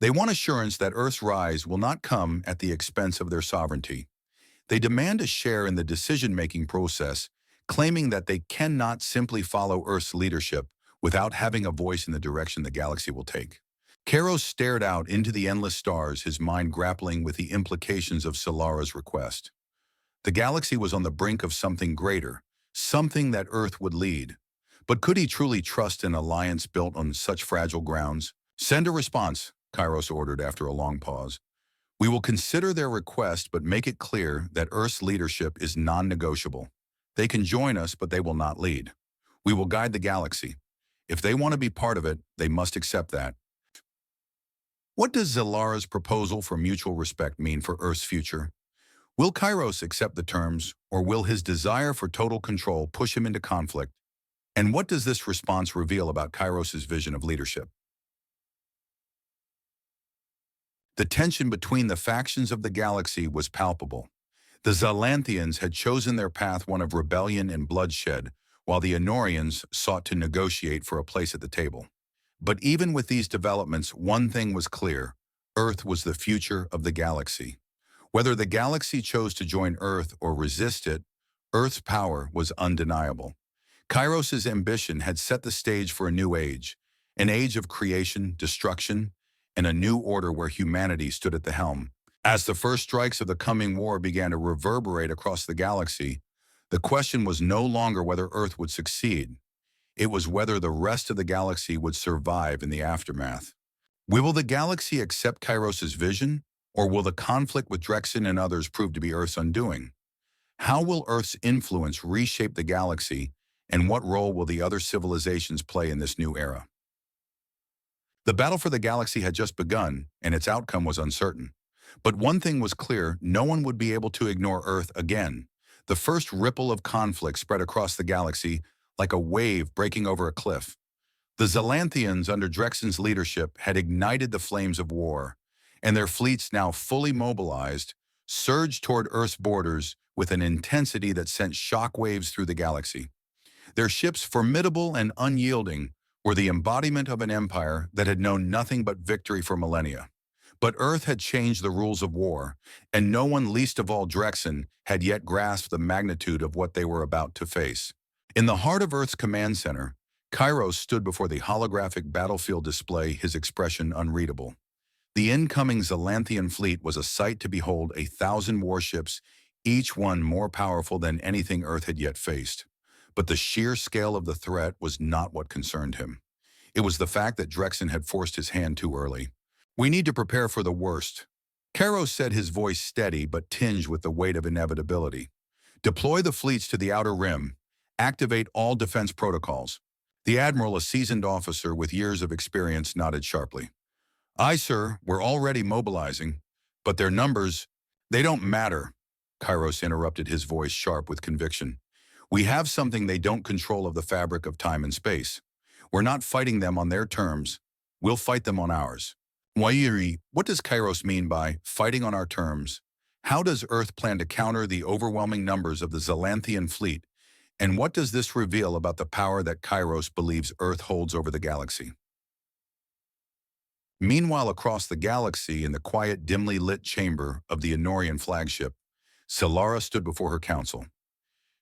They want assurance that Earth's rise will not come at the expense of their sovereignty. They demand a share in the decision-making process, claiming that they cannot simply follow Earth's leadership without having a voice in the direction the galaxy will take. Kairos stared out into the endless stars, his mind grappling with the implications of Solara's request. The galaxy was on the brink of something greater, something that Earth would lead. But could he truly trust an alliance built on such fragile grounds? Send a response, Kairos ordered after a long pause. We will consider their request, but make it clear that Earth's leadership is non-negotiable. They can join us, but they will not lead. We will guide the galaxy. If they want to be part of it, they must accept that. What does Zalara's proposal for mutual respect mean for Earth's future? Will Kairos accept the terms, or will his desire for total control push him into conflict? And what does this response reveal about Kairos's vision of leadership? The tension between the factions of the galaxy was palpable. The Zalanthians had chosen their path, one of rebellion and bloodshed, while the Honorians sought to negotiate for a place at the table. But even with these developments, one thing was clear: Earth was the future of the galaxy. Whether the galaxy chose to join Earth or resist it, Earth's power was undeniable. Kairos's ambition had set the stage for a new age, an age of creation, destruction, and a new order where humanity stood at the helm. As the first strikes of the coming war began to reverberate across the galaxy, the question was no longer whether Earth would succeed. It was whether the rest of the galaxy would survive in the aftermath. Will the galaxy accept Kairos's vision, or will the conflict with Drexen and others prove to be Earth's undoing? How will Earth's influence reshape the galaxy, and what role will the other civilizations play in this new era? The battle for the galaxy had just begun, and its outcome was uncertain. But one thing was clear: no one would be able to ignore Earth again. The first ripple of conflict spread across the galaxy like a wave breaking over a cliff. The Zalanthians, under Drexen's leadership, had ignited the flames of war, and their fleets, now fully mobilized, surged toward Earth's borders with an intensity that sent shockwaves through the galaxy. Their ships, formidable and unyielding, were the embodiment of an empire that had known nothing but victory for millennia. But Earth had changed the rules of war, and no one, least of all Drexen, had yet grasped the magnitude of what they were about to face. In the heart of Earth's command center, Kairos stood before the holographic battlefield display, his expression unreadable. The incoming Zalanthian fleet was a sight to behold, 1,000 warships, each one more powerful than anything Earth had yet faced. But the sheer scale of the threat was not what concerned him. It was the fact that Drexen had forced his hand too early. "We need to prepare for the worst," Kairos said, his voice steady but tinged with the weight of inevitability. "Deploy the fleets to the outer rim. Activate all defense protocols." The admiral, a seasoned officer with years of experience, nodded sharply. "Aye, sir, we're already mobilizing. But their numbers, they don't matter," Kairos interrupted, his voice sharp with conviction. "We have something they don't control of the fabric of time and space. We're not fighting them on their terms. We'll fight them on ours." Wairi, what does Kairos mean by fighting on our terms? How does Earth plan to counter the overwhelming numbers of the Zalanthian fleet? And what does this reveal about the power that Kairos believes Earth holds over the galaxy? Meanwhile, across the galaxy, in the quiet, dimly lit chamber of the Enorian flagship, Solara stood before her council.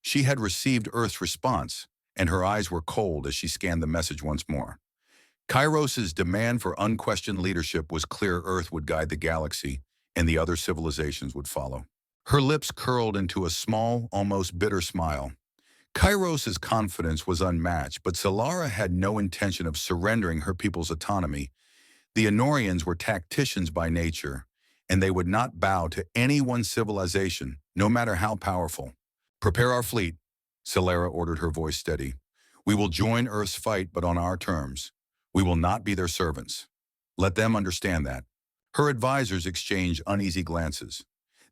She had received Earth's response, and her eyes were cold as she scanned the message once more. Kairos's demand for unquestioned leadership was clear. Earth would guide the galaxy, and the other civilizations would follow. Her lips curled into a small, almost bitter smile. Kairos's confidence was unmatched, but Solara had no intention of surrendering her people's autonomy. The Enorians were tacticians by nature, and they would not bow to any one civilization, no matter how powerful. "Prepare our fleet," Solara ordered, her voice steady. "We will join Earth's fight, but on our terms. We will not be their servants. Let them understand that." Her advisors exchanged uneasy glances.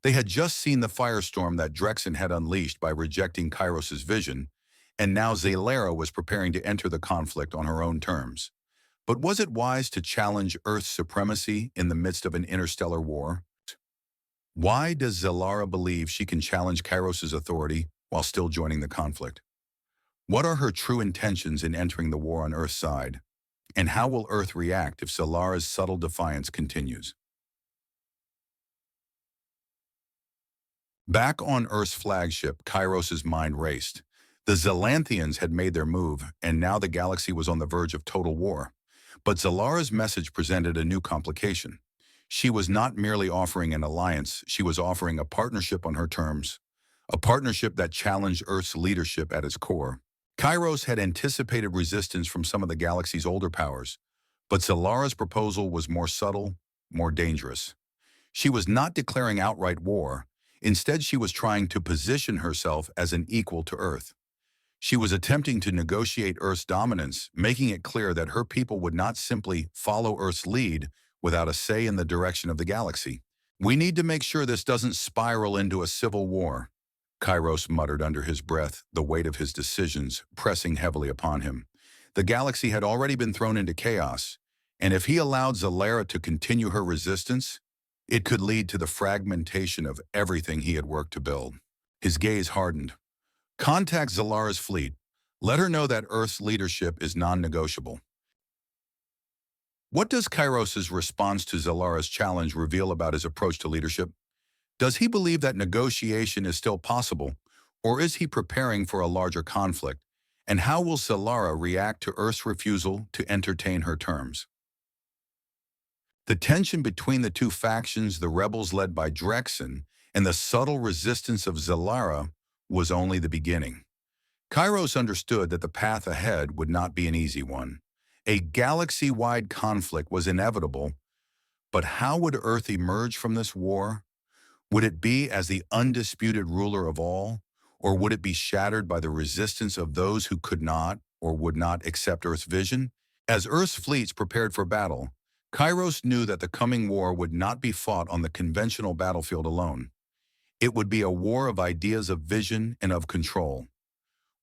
They had just seen the firestorm that Drexen had unleashed by rejecting Kairos's vision, and now Solara was preparing to enter the conflict on her own terms. But was it wise to challenge Earth's supremacy in the midst of an interstellar war? Why does Solara believe she can challenge Kairos's authority while still joining the conflict? What are her true intentions in entering the war on Earth's side? And how will Earth react if Solara's subtle defiance continues? Back on Earth's flagship, Kairos's mind raced. The Zalanthians had made their move, and now the galaxy was on the verge of total war. But Solara's message presented a new complication. She was not merely offering an alliance, she was offering a partnership on her terms. A partnership that challenged Earth's leadership at its core. Kairos had anticipated resistance from some of the galaxy's older powers, but Solara's proposal was more subtle, more dangerous. She was not declaring outright war. Instead, she was trying to position herself as an equal to Earth. She was attempting to negotiate Earth's dominance, making it clear that her people would not simply follow Earth's lead without a say in the direction of the galaxy. "We need to make sure this doesn't spiral into a civil war," Kairos muttered under his breath, the weight of his decisions pressing heavily upon him. The galaxy had already been thrown into chaos, and if he allowed Solara to continue her resistance, it could lead to the fragmentation of everything he had worked to build. His gaze hardened. "Contact Solara's fleet. Let her know that Earth's leadership is non-negotiable." What does Kairos's response to Solara's challenge reveal about his approach to leadership? Does he believe that negotiation is still possible, or is he preparing for a larger conflict? And how will Solara react to Earth's refusal to entertain her terms? The tension between the two factions, the rebels led by Drexen and the subtle resistance of Solara, was only the beginning. Kairos understood that the path ahead would not be an easy one. A galaxy-wide conflict was inevitable, but how would Earth emerge from this war? Would it be as the undisputed ruler of all, or would it be shattered by the resistance of those who could not or would not accept Earth's vision? As Earth's fleets prepared for battle, Kairos knew that the coming war would not be fought on the conventional battlefield alone. It would be a war of ideas, of vision, and of control.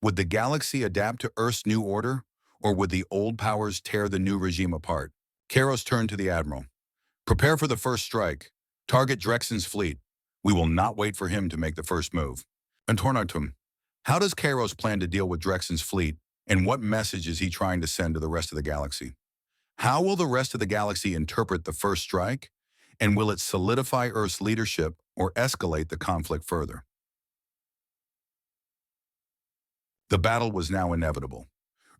Would the galaxy adapt to Earth's new order, or would the old powers tear the new regime apart? Kairos turned to the admiral. Prepare for the first strike. Target Drexen's fleet. We will not wait for him to make the first move. Antornatum, how does Kairos plan to deal with Drexen's fleet, and what message is he trying to send to the rest of the galaxy? How will the rest of the galaxy interpret the first strike? And will it solidify Earth's leadership or escalate the conflict further? The battle was now inevitable.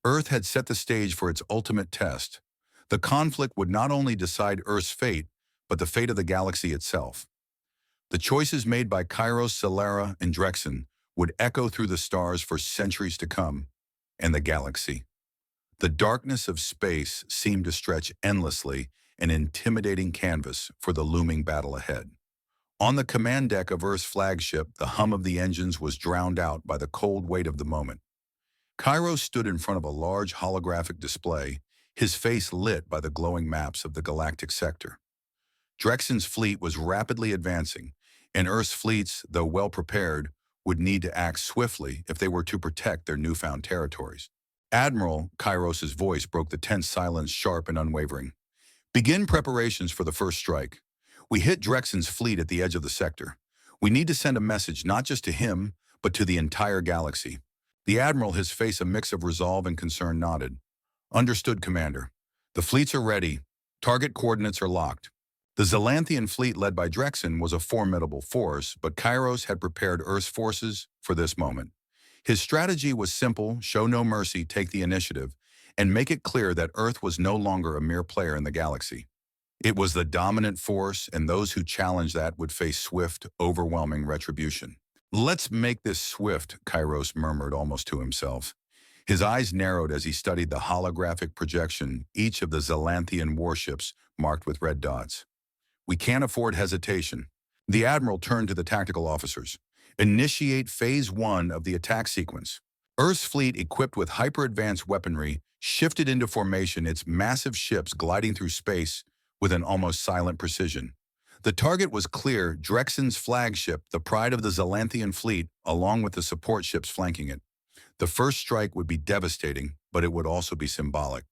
Earth had set the stage for its ultimate test. The conflict would not only decide Earth's fate, but the fate of the galaxy itself. The choices made by Kairos, Celera, and Drexen would echo through the stars for centuries to come, and the galaxy. The darkness of space seemed to stretch endlessly, an intimidating canvas for the looming battle ahead. On the command deck of Earth's flagship, the hum of the engines was drowned out by the cold weight of the moment. Kairos stood in front of a large holographic display, his face lit by the glowing maps of the galactic sector. Drexen's fleet was rapidly advancing, and Earth's fleets, though well prepared, would need to act swiftly if they were to protect their newfound territories. Admiral, Kairos's voice broke the tense silence, sharp and unwavering. Begin preparations for the first strike. We hit Drexen's fleet at the edge of the sector. We need to send a message not just to him, but to the entire galaxy. The Admiral, his face a mix of resolve and concern, nodded. Understood, Commander. The fleets are ready. Target coordinates are locked. The Zelanthian fleet led by Drexen was a formidable force, but Kairos had prepared Earth's forces for this moment. His strategy was simple: show no mercy, take the initiative, and make it clear that Earth was no longer a mere player in the galaxy. It was the dominant force, and those who challenged that would face swift, overwhelming retribution. Let's make this swift, Kairos murmured almost to himself. His eyes narrowed as he studied the holographic projection, each of the Zelanthian warships marked with red dots. We can't afford hesitation. The Admiral turned to the tactical officers. Initiate Phase 1 of the attack sequence. Earth's fleet, equipped with hyper-advanced weaponry, shifted into formation, its massive ships gliding through space with an almost silent precision. The target was clear: Drexen's flagship, the pride of the Zelanthian fleet, along with the support ships flanking it. The first strike would be devastating, but it would also be symbolic.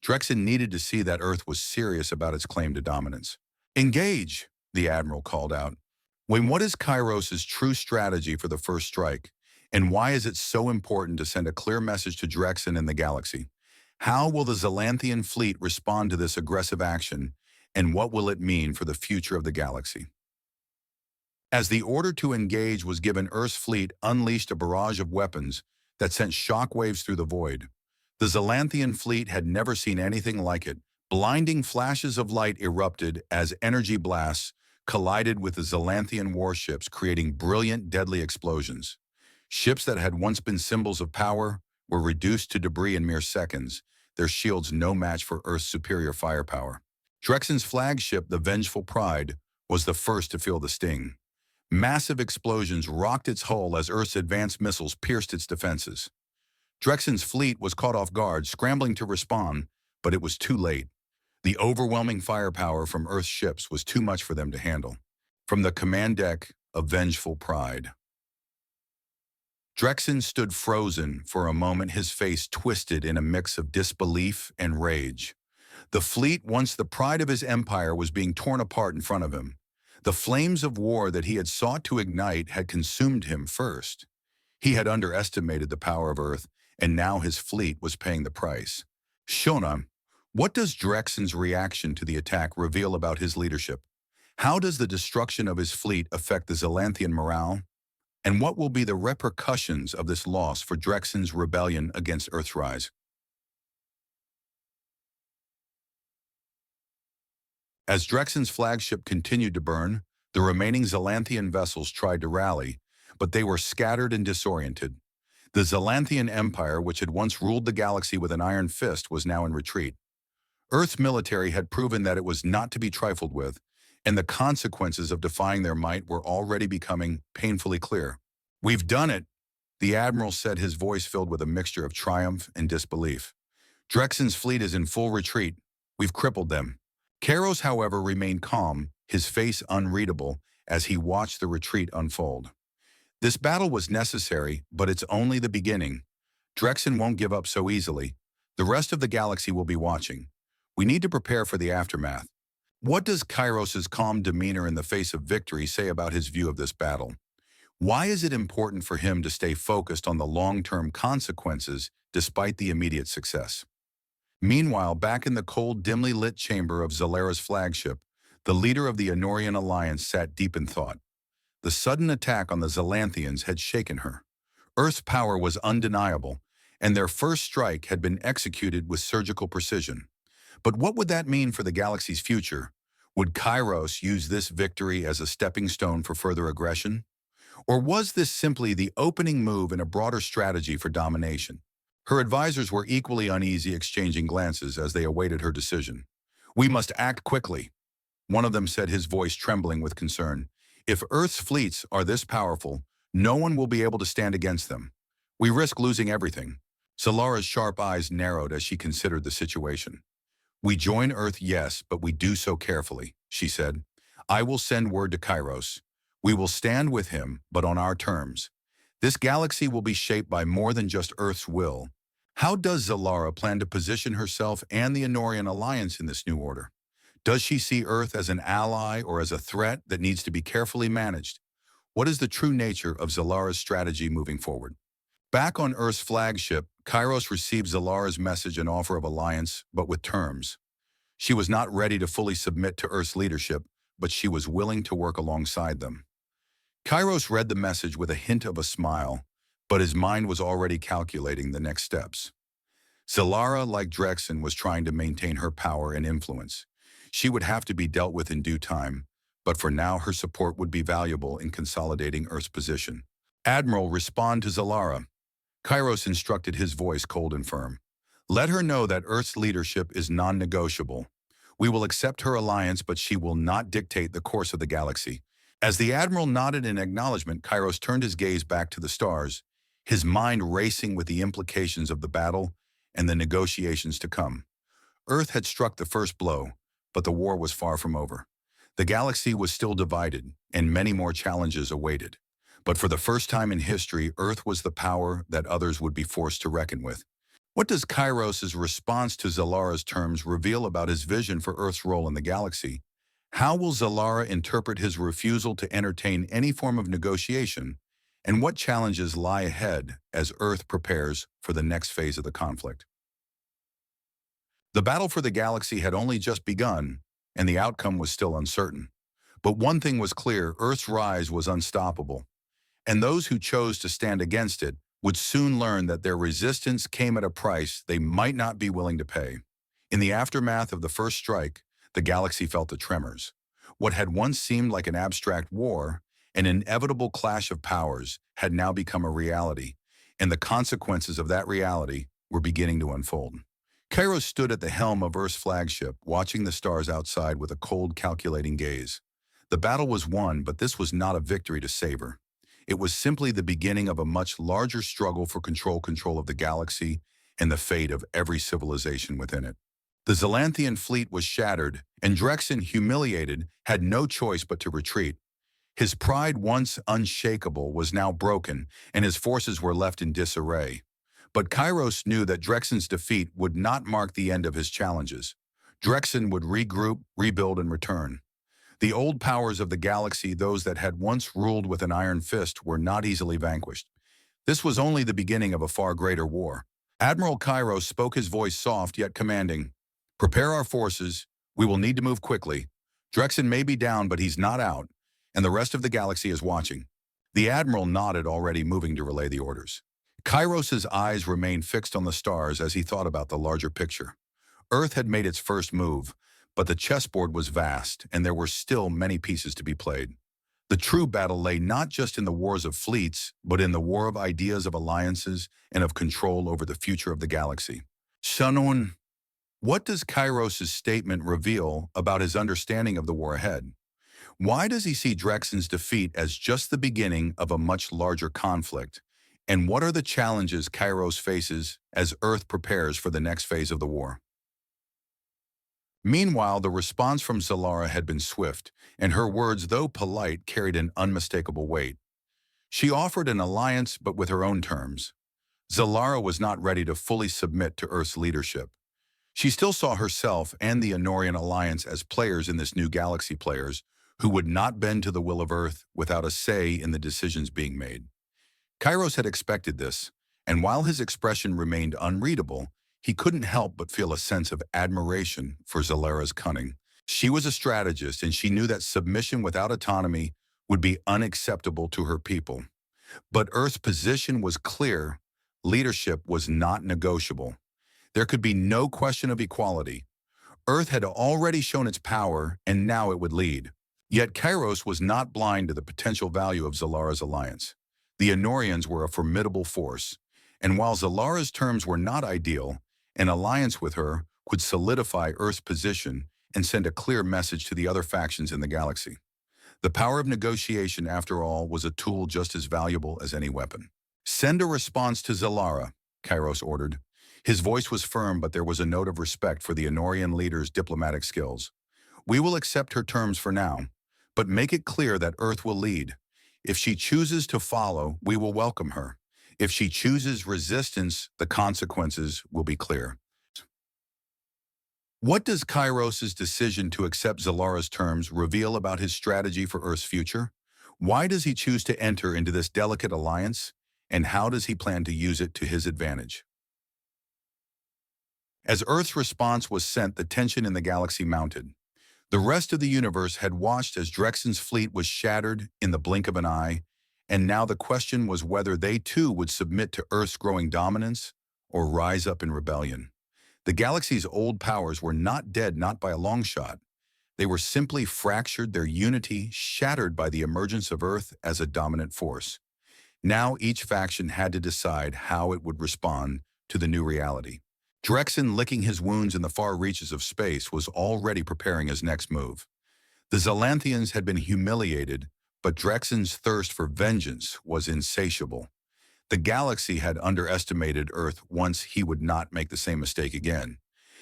Drexen needed to see that Earth was serious about its claim to dominance. Engage, the Admiral called out. What is Kairos's true strategy for the first strike? And why is it so important to send a clear message to Drexen and the galaxy? How will the Zelanthian fleet respond to this aggressive action, and what will it mean for the future of the galaxy? As the order to engage was given, Earth's fleet unleashed a barrage of weapons that sent shockwaves through the void. The Zelanthian fleet had never seen anything like it. Blinding flashes of light erupted as energy blasts collided with the Zelanthian warships, creating brilliant, deadly explosions. Ships that had once been symbols of power were reduced to debris in mere seconds, their shields no match for Earth's superior firepower. Drexen's flagship, the Vengeful Pride, was the first to feel the sting. Massive explosions rocked its hull as Earth's advanced missiles pierced its defenses. Drexen's fleet was caught off guard, scrambling to respond, but it was too late. The overwhelming firepower from Earth's ships was too much for them to handle. From the command deck of Vengeful Pride, Drexen stood frozen for a moment, his face twisted in a mix of disbelief and rage. The fleet, once the pride of his empire, was being torn apart in front of him. The flames of war that he had sought to ignite had consumed him first. He had underestimated the power of Earth, and now his fleet was paying the price. Shona, what does Drexen's reaction to the attack reveal about his leadership? How does the destruction of his fleet affect the Zelanthian morale? And what will be the repercussions of this loss for Drexen's rebellion against Earthrise? As Drexen's flagship continued to burn, the remaining Zelanthian vessels tried to rally, but they were scattered and disoriented. The Zelanthian Empire, which had once ruled the galaxy with an iron fist, was now in retreat. Earth's military had proven that it was not to be trifled with, and the consequences of defying their might were already becoming painfully clear. We've done it, the Admiral said, his voice filled with a mixture of triumph and disbelief. Drexen's fleet is in full retreat. We've crippled them. Kairos, however, remained calm, his face unreadable as he watched the retreat unfold. This battle was necessary, but it's only the beginning. Drexen won't give up so easily. The rest of the galaxy will be watching. We need to prepare for the aftermath. What does Kairos' calm demeanor in the face of victory say about his view of this battle? Why is it important for him to stay focused on the long-term consequences despite the immediate success? Meanwhile, back in the cold, dimly lit chamber of Zalara's flagship, the leader of the Honorian alliance sat deep in thought. The sudden attack on the Zalanthians had shaken her. Earth's power was undeniable, and their first strike had been executed with surgical precision. But what would that mean for the galaxy's future? Would Kairos use this victory as a stepping stone for further aggression? Or was this simply the opening move in a broader strategy for domination? Her advisors were equally uneasy, exchanging glances as they awaited her decision. "We must act quickly," one of them said, his voice trembling with concern. "If Earth's fleets are this powerful, no one will be able to stand against them. We risk losing everything." Zalara's sharp eyes narrowed as she considered the situation. "We join Earth, yes, but we do so carefully," she said. "I will send word to Kairos. We will stand with him, but on our terms. This galaxy will be shaped by more than just Earth's will." How does Zalara plan to position herself and the Honorian alliance in this new order? Does she see Earth as an ally or as a threat that needs to be carefully managed? What is the true nature of Zalara's strategy moving forward? Back on Earth's flagship, Kairos received Zalara's message and offer of alliance, but with terms. She was not ready to fully submit to Earth's leadership, but she was willing to work alongside them. Kairos read the message with a hint of a smile, but his mind was already calculating the next steps. Zalara, like Drexen, was trying to maintain her power and influence. She would have to be dealt with in due time, but for now her support would be valuable in consolidating Earth's position. "Admiral, respond to Zalara." Kairos instructed, his voice cold and firm. "Let her know that Earth's leadership is non-negotiable. We will accept her alliance, but she will not dictate the course of the galaxy." As the Admiral nodded in acknowledgement, Kairos turned his gaze back to the stars, his mind racing with the implications of the battle and the negotiations to come. Earth had struck the first blow, but the war was far from over. The galaxy was still divided, and many more challenges awaited. But for the first time in history, Earth was the power that others would be forced to reckon with. What does Kairos' response to Zalara's terms reveal about his vision for Earth's role in the galaxy? How will Zalara interpret his refusal to entertain any form of negotiation? And what challenges lie ahead as Earth prepares for the next phase of the conflict? The battle for the galaxy had only just begun, and the outcome was still uncertain. But one thing was clear: Earth's rise was unstoppable, and those who chose to stand against it would soon learn that their resistance came at a price they might not be willing to pay. In the aftermath of the first strike, the galaxy felt the tremors. What had once seemed like an abstract war, an inevitable clash of powers, had now become a reality, and the consequences of that reality were beginning to unfold. Kairos stood at the helm of Earth's flagship, watching the stars outside with a cold, calculating gaze. The battle was won, but this was not a victory to savor. It was simply the beginning of a much larger struggle for control of the galaxy and the fate of every civilization within it. The Zalanthian fleet was shattered, and Drexen, humiliated, had no choice but to retreat. His pride, once unshakable, was now broken, and his forces were left in disarray. But Kairos knew that Drexen's defeat would not mark the end of his challenges. Drexen would regroup, rebuild, and return. The old powers of the galaxy, those that had once ruled with an iron fist, were not easily vanquished. This was only the beginning of a far greater war. Admiral Kairos spoke, his voice soft yet commanding. "Prepare our forces. We will need to move quickly. Drexen may be down, but he's not out, and the rest of the galaxy is watching." The Admiral nodded, already moving to relay the orders. Kairos's eyes remained fixed on the stars as he thought about the larger picture. Earth had made its first move, but the chessboard was vast, and there were still many pieces to be played. The true battle lay not just in the wars of fleets, but in the war of ideas, of alliances, and of control over the future of the galaxy. Shanun, what does Kairos' statement reveal about his understanding of the war ahead? Why does he see Drexen's defeat as just the beginning of a much larger conflict? And what are the challenges Kairos faces as Earth prepares for the next phase of the war? Meanwhile, the response from Zalara had been swift, and her words, though polite, carried an unmistakable weight. She offered an alliance, but with her own terms. Zalara was not ready to fully submit to Earth's leadership. She still saw herself and the Honorian alliance as players in this new galaxy, players who would not bend to the will of Earth without a say in the decisions being made. Kairos had expected this, and while his expression remained unreadable, he couldn't help but feel a sense of admiration for Zalara's cunning. She was a strategist, and she knew that submission without autonomy would be unacceptable to her people. But Earth's position was clear. Leadership was not negotiable. There could be no question of equality. Earth had already shown its power, and now it would lead. Yet Kairos was not blind to the potential value of Zalara's alliance. The Honorians were a formidable force, and while Zalara's terms were not ideal, an alliance with her could solidify Earth's position and send a clear message to the other factions in the galaxy. The power of negotiation, after all, was a tool just as valuable as any weapon. "Send a response to Zalara," Kairos ordered. His voice was firm, but there was a note of respect for the Honorian leader's diplomatic skills. "We will accept her terms for now, but make it clear that Earth will lead. If she chooses to follow, we will welcome her. If she chooses resistance, the consequences will be clear." What does Kairos' decision to accept Zalara's terms reveal about his strategy for Earth's future? Why does he choose to enter into this delicate alliance, and how does he plan to use it to his advantage? As Earth's response was sent, the tension in the galaxy mounted. The rest of the universe had watched as Drexen's fleet was shattered in the blink of an eye, and now the question was whether they too would submit to Earth's growing dominance or rise up in rebellion. The galaxy's old powers were not dead, not by a long shot. They were simply fractured, their unity shattered by the emergence of Earth as a dominant force. Now each faction had to decide how it would respond to the new reality. Drexen, licking his wounds in the far reaches of space, was already preparing his next move. The Zalanthians had been humiliated, but Drexen's thirst for vengeance was insatiable. The galaxy had underestimated Earth. Once, he would not make the same mistake again.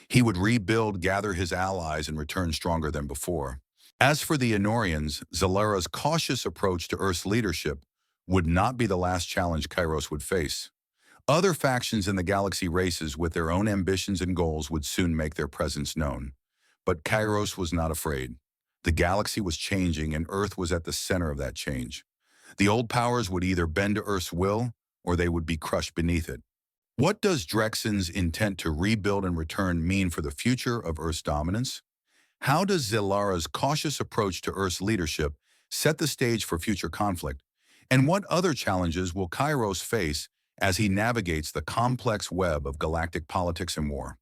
He would rebuild, gather his allies, and return stronger than before. As for the Honorians, Zalara's cautious approach to Earth's leadership would not be the last challenge Kairos would face. Other factions in the galaxy races with their own ambitions and goals would soon make their presence known. But Kairos was not afraid. The galaxy was changing, and Earth was at the center of that change. The old powers would either bend to Earth's will, or they would be crushed beneath it. What does Drexen's intent to rebuild and return mean for the future of Earth's dominance? How does Zalara's cautious approach to Earth's leadership set the stage for future conflict? And what other challenges will Kairos face as he navigates the complex web of galactic politics and war?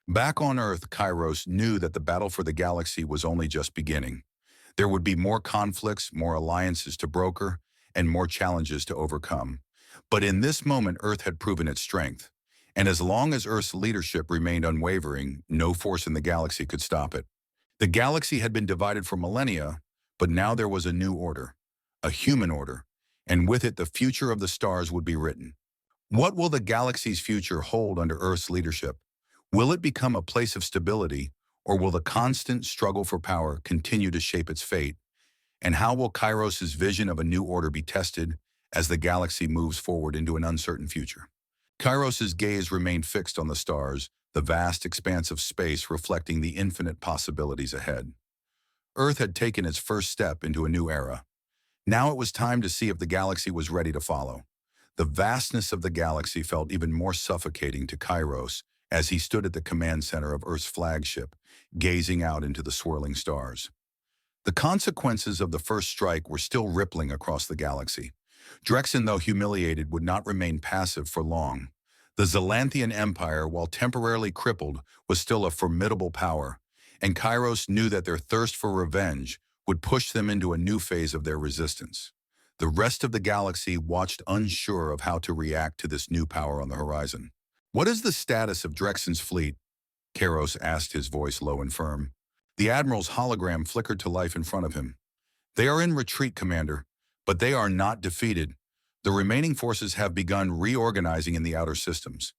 Back on Earth, Kairos knew that the battle for the galaxy was only just beginning. There would be more conflicts, more alliances to broker, and more challenges to overcome. But in this moment, Earth had proven its strength. And as long as Earth's leadership remained unwavering, no force in the galaxy could stop it. The galaxy had been divided for millennia, but now there was a new order, a human order, and with it the future of the stars would be written. What will the galaxy's future hold under Earth's leadership? Will it become a place of stability, or will the constant struggle for power continue to shape its fate? And how will Kairos' vision of a new order be tested as the galaxy moves forward into an uncertain future? Kairos' gaze remained fixed on the stars, the vast expanse of space reflecting the infinite possibilities ahead. Earth had taken its first step into a new era. Now it was time to see if the galaxy was ready to follow. The vastness of the galaxy felt even more suffocating to Kairos as he stood at the command center of Earth's flagship, gazing out into the swirling stars. The consequences of the first strike were still rippling across the galaxy. Drexen, though humiliated, would not remain passive for long. The Zalanthian Empire, while temporarily crippled, was still a formidable power, and Kairos knew that their thirst for revenge would push them into a new phase of their resistance. The rest of the galaxy watched, unsure of how to react to this new power on the horizon. "What is the status of Drexen's fleet?" Kairos asked, his voice low and firm. The Admiral's hologram flickered to life in front of him. "They are in retreat, Commander, but they are not defeated. The remaining forces have begun reorganizing in the outer systems.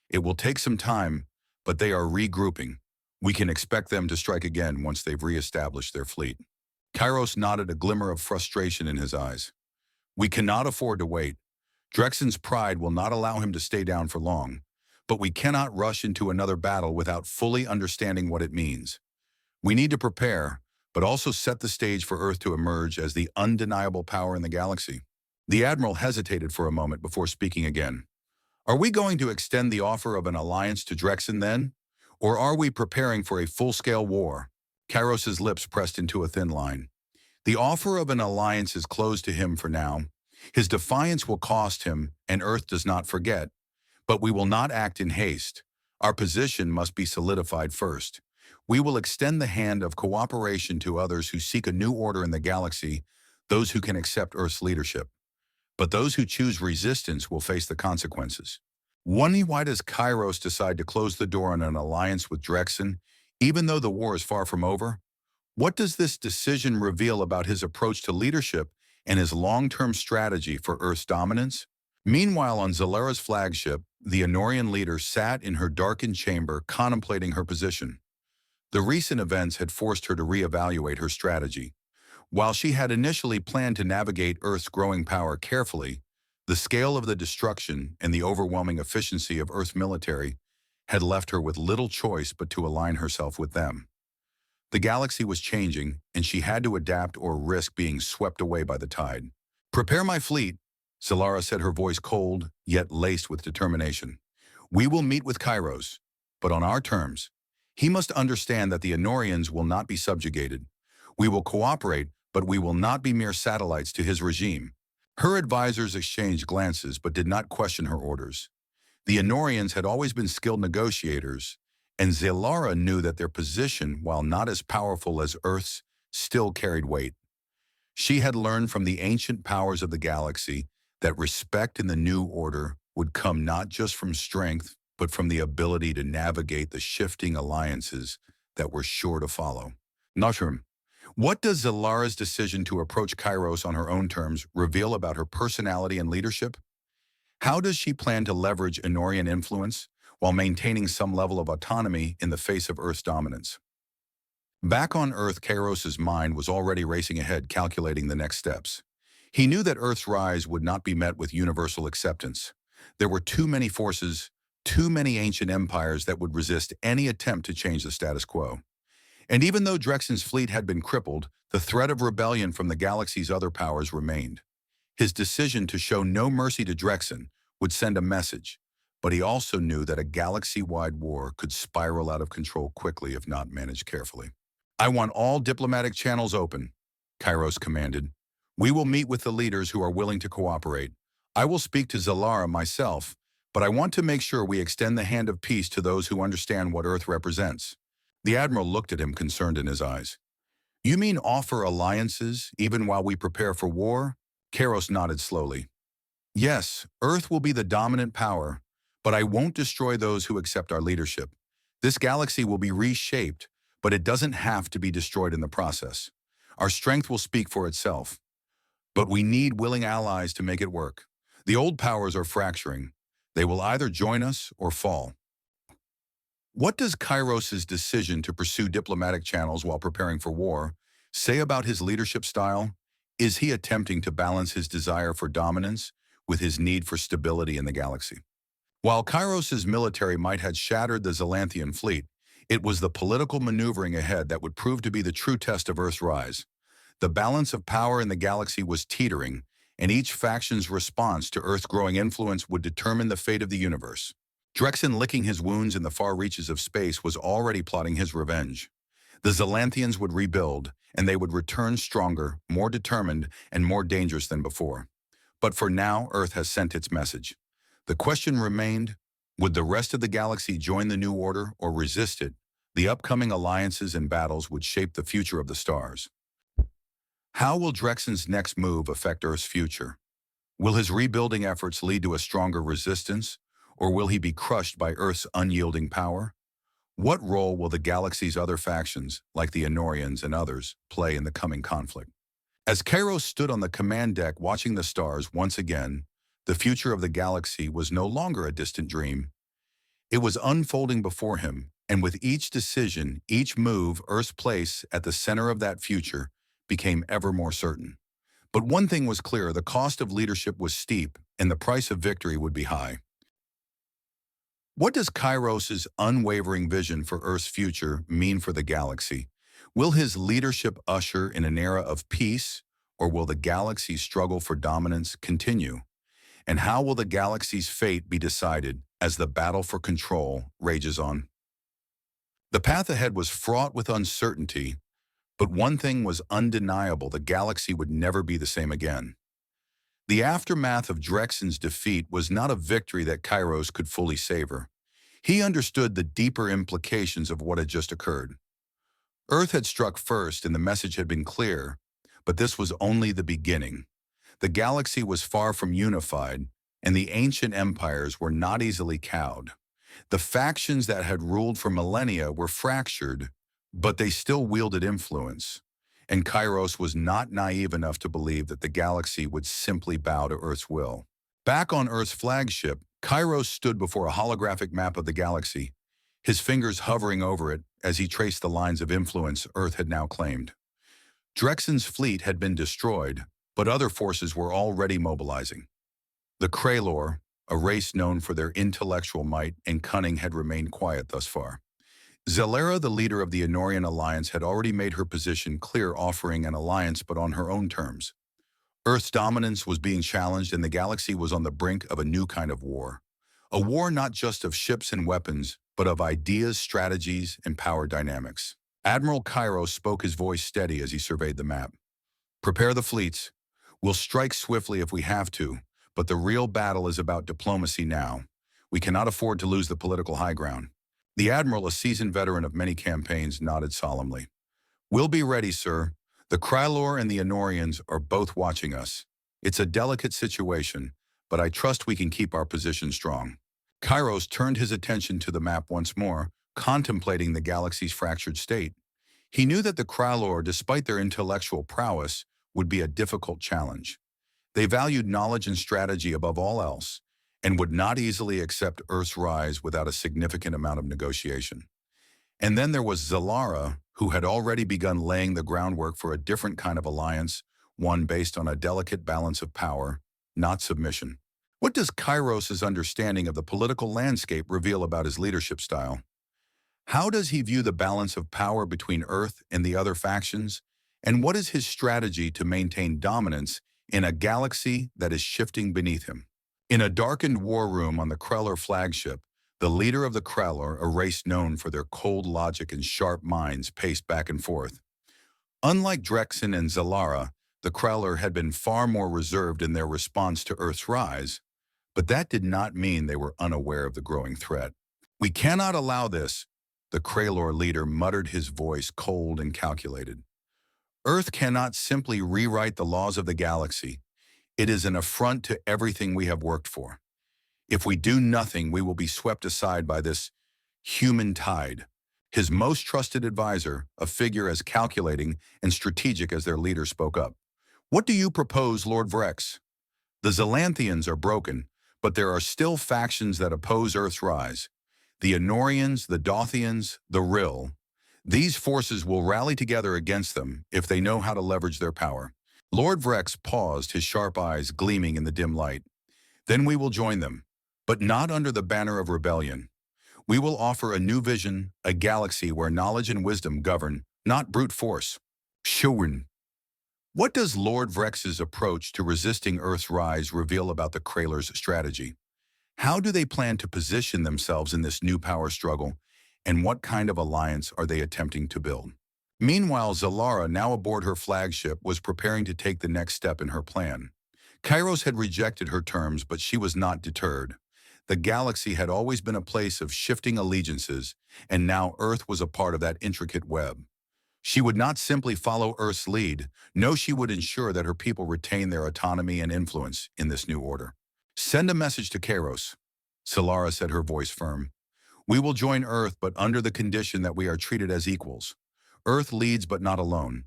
It will take some time, but they are regrouping. We can expect them to strike again once they've reestablished their fleet." Kairos nodded, a glimmer of frustration in his eyes. We cannot afford to wait. Drexen's pride will not allow him to stay down for long, but we cannot rush into another battle without fully understanding what it means. We need to prepare, but also set the stage for Earth to emerge as the undeniable power in the galaxy. The Admiral hesitated for a moment before speaking again. Are we going to extend the offer of an alliance to Drexen then? Or are we preparing for a full-scale war? Kairos's lips pressed into a thin line. The offer of an alliance is closed to him for now. His defiance will cost him, and Earth does not forget. But we will not act in haste. Our position must be solidified first. We will extend the hand of cooperation to others who seek a new order in the galaxy, those who can accept Earth's leadership. But those who choose resistance will face the consequences. Why does Kairos decide to close the door on an alliance with Drexen, even though the war is far from over? What does this decision reveal about his approach to leadership and his long-term strategy for Earth's dominance? Meanwhile, on Zalara's flagship, the Enorian leader sat in her darkened chamber contemplating her position. The recent events had forced her to reevaluate her strategy. While she had initially planned to navigate Earth's growing power carefully, the scale of the destruction and the overwhelming efficiency of Earth's military had left her with little choice but to align herself with them. The galaxy was changing, and she had to adapt or risk being swept away by the tide. "Prepare my fleet," Zalara said, her voice cold, yet laced with determination. "We will meet with Kairos, but on our terms. He must understand that the Enorians will not be subjugated. We will cooperate, but we will not be mere satellites to his regime." Her advisors exchanged glances but did not question her orders. The Enorians had always been skilled negotiators, and Zalara knew that their position, while not as powerful as Earth's, still carried weight. She had learned from the ancient powers of the galaxy that respect in the new order would come not just from strength, but from the ability to navigate the shifting alliances that were sure to follow. Nashrim, what does Zalara's decision to approach Kairos on her own terms reveal about her personality and leadership? How does she plan to leverage Enorian influence while maintaining some level of autonomy in the face of Earth's dominance? Back on Earth, Kairos's mind was already racing ahead, calculating the next steps. He knew that Earth's rise would not be met with universal acceptance. There were too many forces, too many ancient empires that would resist any attempt to change the status quo. And even though Drexen's fleet had been crippled, the threat of rebellion from the galaxy's other powers remained. His decision to show no mercy to Drexen would send a message, but he also knew that a galaxy-wide war could spiral out of control quickly if not managed carefully. "I want all diplomatic channels open," Kairos commanded. "We will meet with the leaders who are willing to cooperate. I will speak to Zalara myself, but I want to make sure we extend the hand of peace to those who understand what Earth represents." The Admiral looked at him, concerned in his eyes. "You mean offer alliances even while we prepare for war?" Kairos nodded slowly. "Yes, Earth will be the dominant power, but I won't destroy those who accept our leadership. This galaxy will be reshaped, but it doesn't have to be destroyed in the process. Our strength will speak for itself. But we need willing allies to make it work. The old powers are fracturing. They will either join us or fall." What does Kairos's decision to pursue diplomatic channels while preparing for war say about his leadership style? Is he attempting to balance his desire for dominance with his need for stability in the galaxy? While Kairos's military might have shattered the Zalanthian fleet, it was the political maneuvering ahead that would prove to be the true test of Earth's rise. The balance of power in the galaxy was teetering, and each faction's response to Earth's growing influence would determine the fate of the universe. Drexen, licking his wounds in the far reaches of space, was already plotting his revenge. The Zalanthians would rebuild, and they would return stronger, more determined, and more dangerous than before. But for now, Earth has sent its message. The question remained, would the rest of the galaxy join the new order or resist it? The upcoming alliances and battles would shape the future of the stars. How will Drexen's next move affect Earth's future? Will his rebuilding efforts lead to a stronger resistance, or will he be crushed by Earth's unyielding power? What role will the galaxy's other factions, like the Enorians and others, play in the coming conflict? As Kairos stood on the command deck watching the stars once again, the future of the galaxy was no longer a distant dream. It was unfolding before him, and with each decision, each move, Earth's place at the center of that future became ever more certain. But one thing was clear, the cost of leadership was steep, and the price of victory would be high. What does Kairos's unwavering vision for Earth's future mean for the galaxy? Will his leadership usher in an era of peace, or will the galaxy's struggle for dominance continue? And how will the galaxy's fate be decided as the battle for control rages on? The path ahead was fraught with uncertainty, but one thing was undeniable: the galaxy would never be the same again. The aftermath of Drexen's defeat was not a victory that Kairos could fully savor. He understood the deeper implications of what had just occurred. Earth had struck first and the message had been clear, but this was only the beginning. The galaxy was far from unified, and the ancient empires were not easily cowed. The factions that had ruled for millennia were fractured, but they still wielded influence. And Kairos was not naive enough to believe that the galaxy would simply bow to Earth's will. Back on Earth's flagship, Kairos stood before a holographic map of the galaxy, his fingers hovering over it as he traced the lines of influence Earth had now claimed. Drexen's fleet had been destroyed, but other forces were already mobilizing. The Kralor, a race known for their intellectual might and cunning, had remained quiet thus far. Zelera, the leader of the Enorian alliance, had already made her position clear, offering an alliance but on her own terms. Earth's dominance was being challenged, and the galaxy was on the brink of a new kind of war. A war not just of ships and weapons, but of ideas, strategies, and power dynamics. Admiral Kairos spoke, his voice steady as he surveyed the map. "Prepare the fleets. We'll strike swiftly if we have to, but the real battle is about diplomacy now. We cannot afford to lose the political high ground." The admiral, a seasoned veteran of many campaigns, nodded solemnly. "We'll be ready, sir. The Krylor and the Enorians are both watching us. It's a delicate situation, but I trust we can keep our position strong." Kairos turned his attention to the map once more, contemplating the galaxy's fractured state. He knew that the Krylor, despite their intellectual prowess, would be a difficult challenge. They valued knowledge and strategy above all else, and would not easily accept Earth's rise without a significant amount of negotiation. And then there was Zalara, who had already begun laying the groundwork for a different kind of alliance, one based on a delicate balance of power, not submission. What does Kairos's understanding of the political landscape reveal about his leadership style? How does he view the balance of power between Earth and the other factions? And what is his strategy to maintain dominance in a galaxy that is shifting beneath him? In a darkened war room on the Kreller flagship, the leader of the Kreller, a race known for their cold logic and sharp minds, paced back and forth. Unlike Drexen and Zalara, the Kreller had been far more reserved in their response to Earth's rise, but that did not mean they were unaware of the growing threat. "We cannot allow this," the Kralor leader muttered, his voice cold and calculated. "Earth cannot simply rewrite the laws of the galaxy. It is an affront to everything we have worked for. If we do nothing, we will be swept aside by this human tide." His most trusted advisor, a figure as calculating and strategic as their leader, spoke up. "What do you propose, Lord Vrex? The Zelanthians are broken, but there are still factions that oppose Earth's rise. The Enorians, the Dothians, the Rill. These forces will rally together against them if they know how to leverage their power." Lord Vrex paused, his sharp eyes gleaming in the dim light. "Then we will join them, but not under the banner of rebellion. We will offer a new vision, a galaxy where knowledge and wisdom govern, not brute force." Showin. What does Lord Vrex's approach to resisting Earth's rise reveal about the Kraller's strategy? How do they plan to position themselves in this new power struggle, and what kind of alliance are they attempting to build? Meanwhile, Zalara, now aboard her flagship, was preparing to take the next step in her plan. Kairos had rejected her terms, but she was not deterred. The galaxy had always been a place of shifting allegiances, and now Earth was a part of that intricate web. She would not simply follow Earth's lead. No, she would ensure that her people retain their autonomy and influence in this new order. "Send a message to Kairos," Zalara said, her voice firm. "We will join Earth, but under the condition that we are treated as equals. Earth leads, but not alone.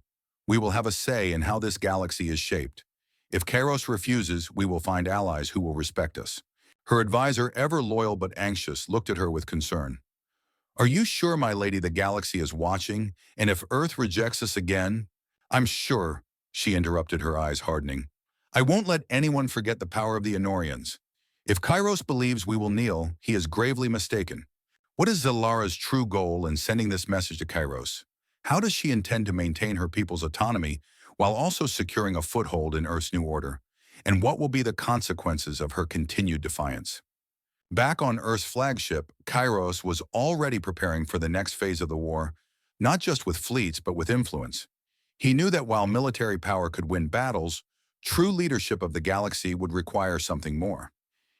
We will have a say in how this galaxy is shaped. If Kairos refuses, we will find allies who will respect us." Her advisor, ever loyal but anxious, looked at her with concern. "Are you sure, my lady, the galaxy is watching? And if Earth rejects us again?" "I'm sure," she interrupted, her eyes hardening. I won't let anyone forget the power of the Honorians. If Kairos believes we will kneel, he is gravely mistaken. What is Zalara's true goal in sending this message to Kairos? How does she intend to maintain her people's autonomy while also securing a foothold in Earth's new order? And what will be the consequences of her continued defiance? Back on Earth's flagship, Kairos was already preparing for the next phase of the war, not just with fleets but with influence. He knew that while military power could win battles, true leadership of the galaxy would require something more.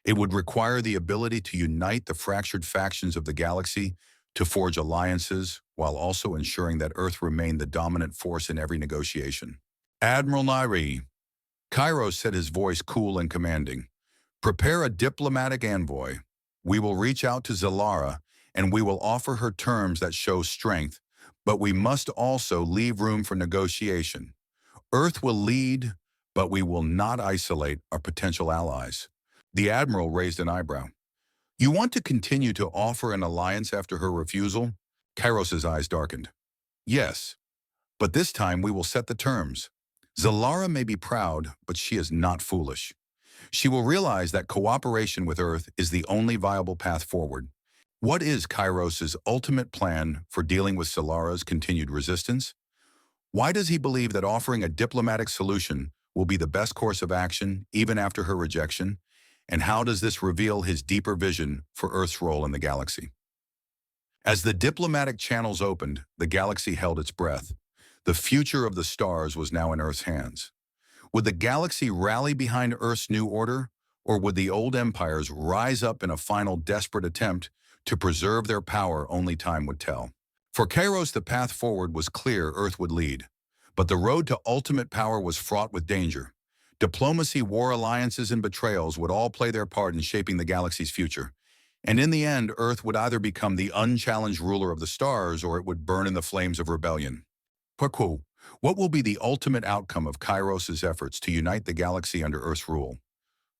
It would require the ability to unite the fractured factions of the galaxy, to forge alliances, while also ensuring that Earth remained the dominant force in every negotiation. Admiral Nairi, Kairos said, his voice cool and commanding. Prepare a diplomatic envoy. We will reach out to Zalara, and we will offer her terms that show strength, but we must also leave room for negotiation. Earth will lead, but we will not isolate our potential allies. The Admiral raised an eyebrow. You want to continue to offer an alliance after her refusal? Kairos's eyes darkened. Yes, but this time we will set the terms. Zalara may be proud, but she is not foolish. She will realize that cooperation with Earth is the only viable path forward. What is Kairos's ultimate plan for dealing with Zalara's continued resistance? Why does he believe that offering a diplomatic solution will be the best course of action even after her rejection? And how does this reveal his deeper vision for Earth's role in the galaxy? As the diplomatic channels opened, the galaxy held its breath. The future of the stars was now in Earth's hands. Would the galaxy rally behind Earth's new order, or would the old empires rise up in a final desperate attempt to preserve their power? Only time would tell. For Kairos, the path forward was clear: Earth would lead. But the road to ultimate power was fraught with danger. Diplomacy, war alliances, and betrayals would all play their part in shaping the galaxy's future. And in the end, Earth would either become the unchallenged ruler of the stars, or it would burn in the flames of rebellion. Paku, what will be the ultimate outcome of Kairos's efforts to unite the galaxy under Earth's rule?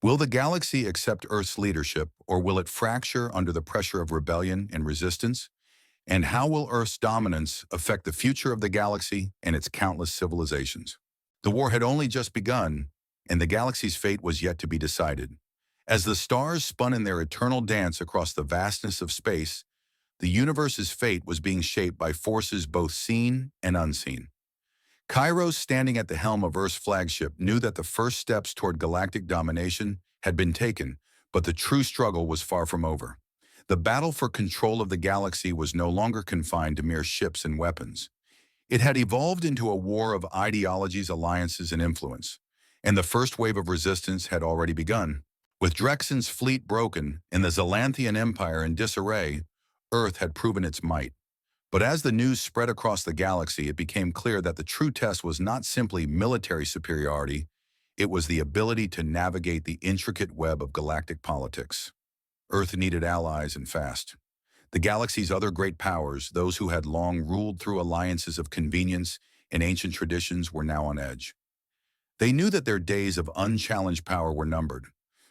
Will the galaxy accept Earth's leadership, or will it fracture under the pressure of rebellion and resistance? And how will Earth's dominance affect the future of the galaxy and its countless civilizations? The war had only just begun, and the galaxy's fate was yet to be decided. As the stars spun in their eternal dance across the vastness of space, the universe's fate was being shaped by forces both seen and unseen. Kairos, standing at the helm of Earth's flagship, knew that the first steps toward galactic domination had been taken, but the true struggle was far from over. The battle for control of the galaxy was no longer confined to mere ships and weapons. It had evolved into a war of ideologies, alliances, and influence, and the first wave of resistance had already begun. With Drexen's fleet broken and the Zalanthian Empire in disarray, Earth had proven its might. But as the news spread across the galaxy, it became clear that the true test was not simply military superiority, it was the ability to navigate the intricate web of galactic politics. Earth needed allies, and fast. The galaxy's other great powers, those who had long ruled through alliances of convenience and ancient traditions, were now on edge. They knew that their days of unchallenged power were numbered.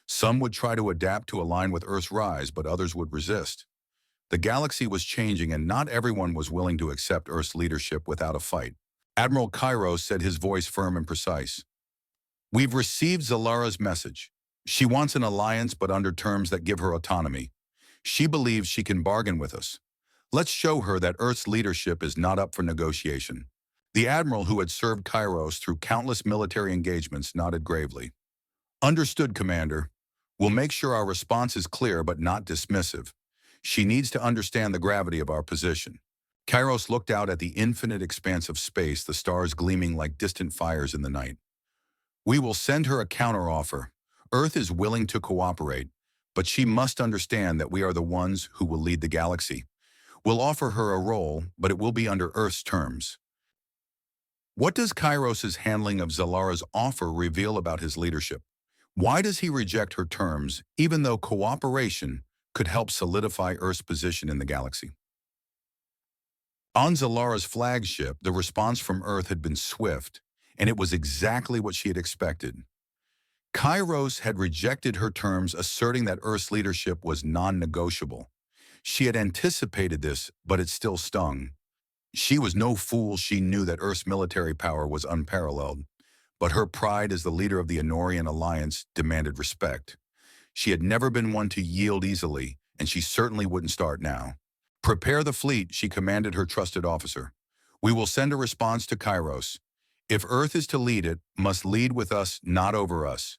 Some would try to adapt to align with Earth's rise, but others would resist. The galaxy was changing, and not everyone was willing to accept Earth's leadership without a fight. Admiral Kairos said, his voice firm and precise. We've received Zalara's message. She wants an alliance, but under terms that give her autonomy. She believes she can bargain with us. Let's show her that Earth's leadership is not up for negotiation. The Admiral, who had served Kairos through countless military engagements, nodded gravely. Understood, Commander. We'll make sure our response is clear but not dismissive. She needs to understand the gravity of our position. Kairos looked out at the infinite expanse of space, the stars gleaming like distant fires in the night. We will send her a counteroffer. Earth is willing to cooperate, but she must understand that we are the ones who will lead the galaxy. We'll offer her a role, but it will be under Earth's terms. What does Kairos's handling of Zalara's offer reveal about his leadership? Why does he reject her terms, even though cooperation could help solidify Earth's position in the galaxy? On Zalara's flagship, the response from Earth had been swift, and it was exactly what she had expected. Kairos had rejected her terms, asserting that Earth's leadership was non-negotiable. She had anticipated this, but it still stung. She was no fool. She knew that Earth's military power was unparalleled. but her pride as the leader of the Honorian alliance demanded respect. She had never been one to yield easily, and she certainly wouldn't start now. Prepare the fleet, she commanded her trusted officer. We will send a response to Kairos. If Earth is to lead it, must lead with us, not over us.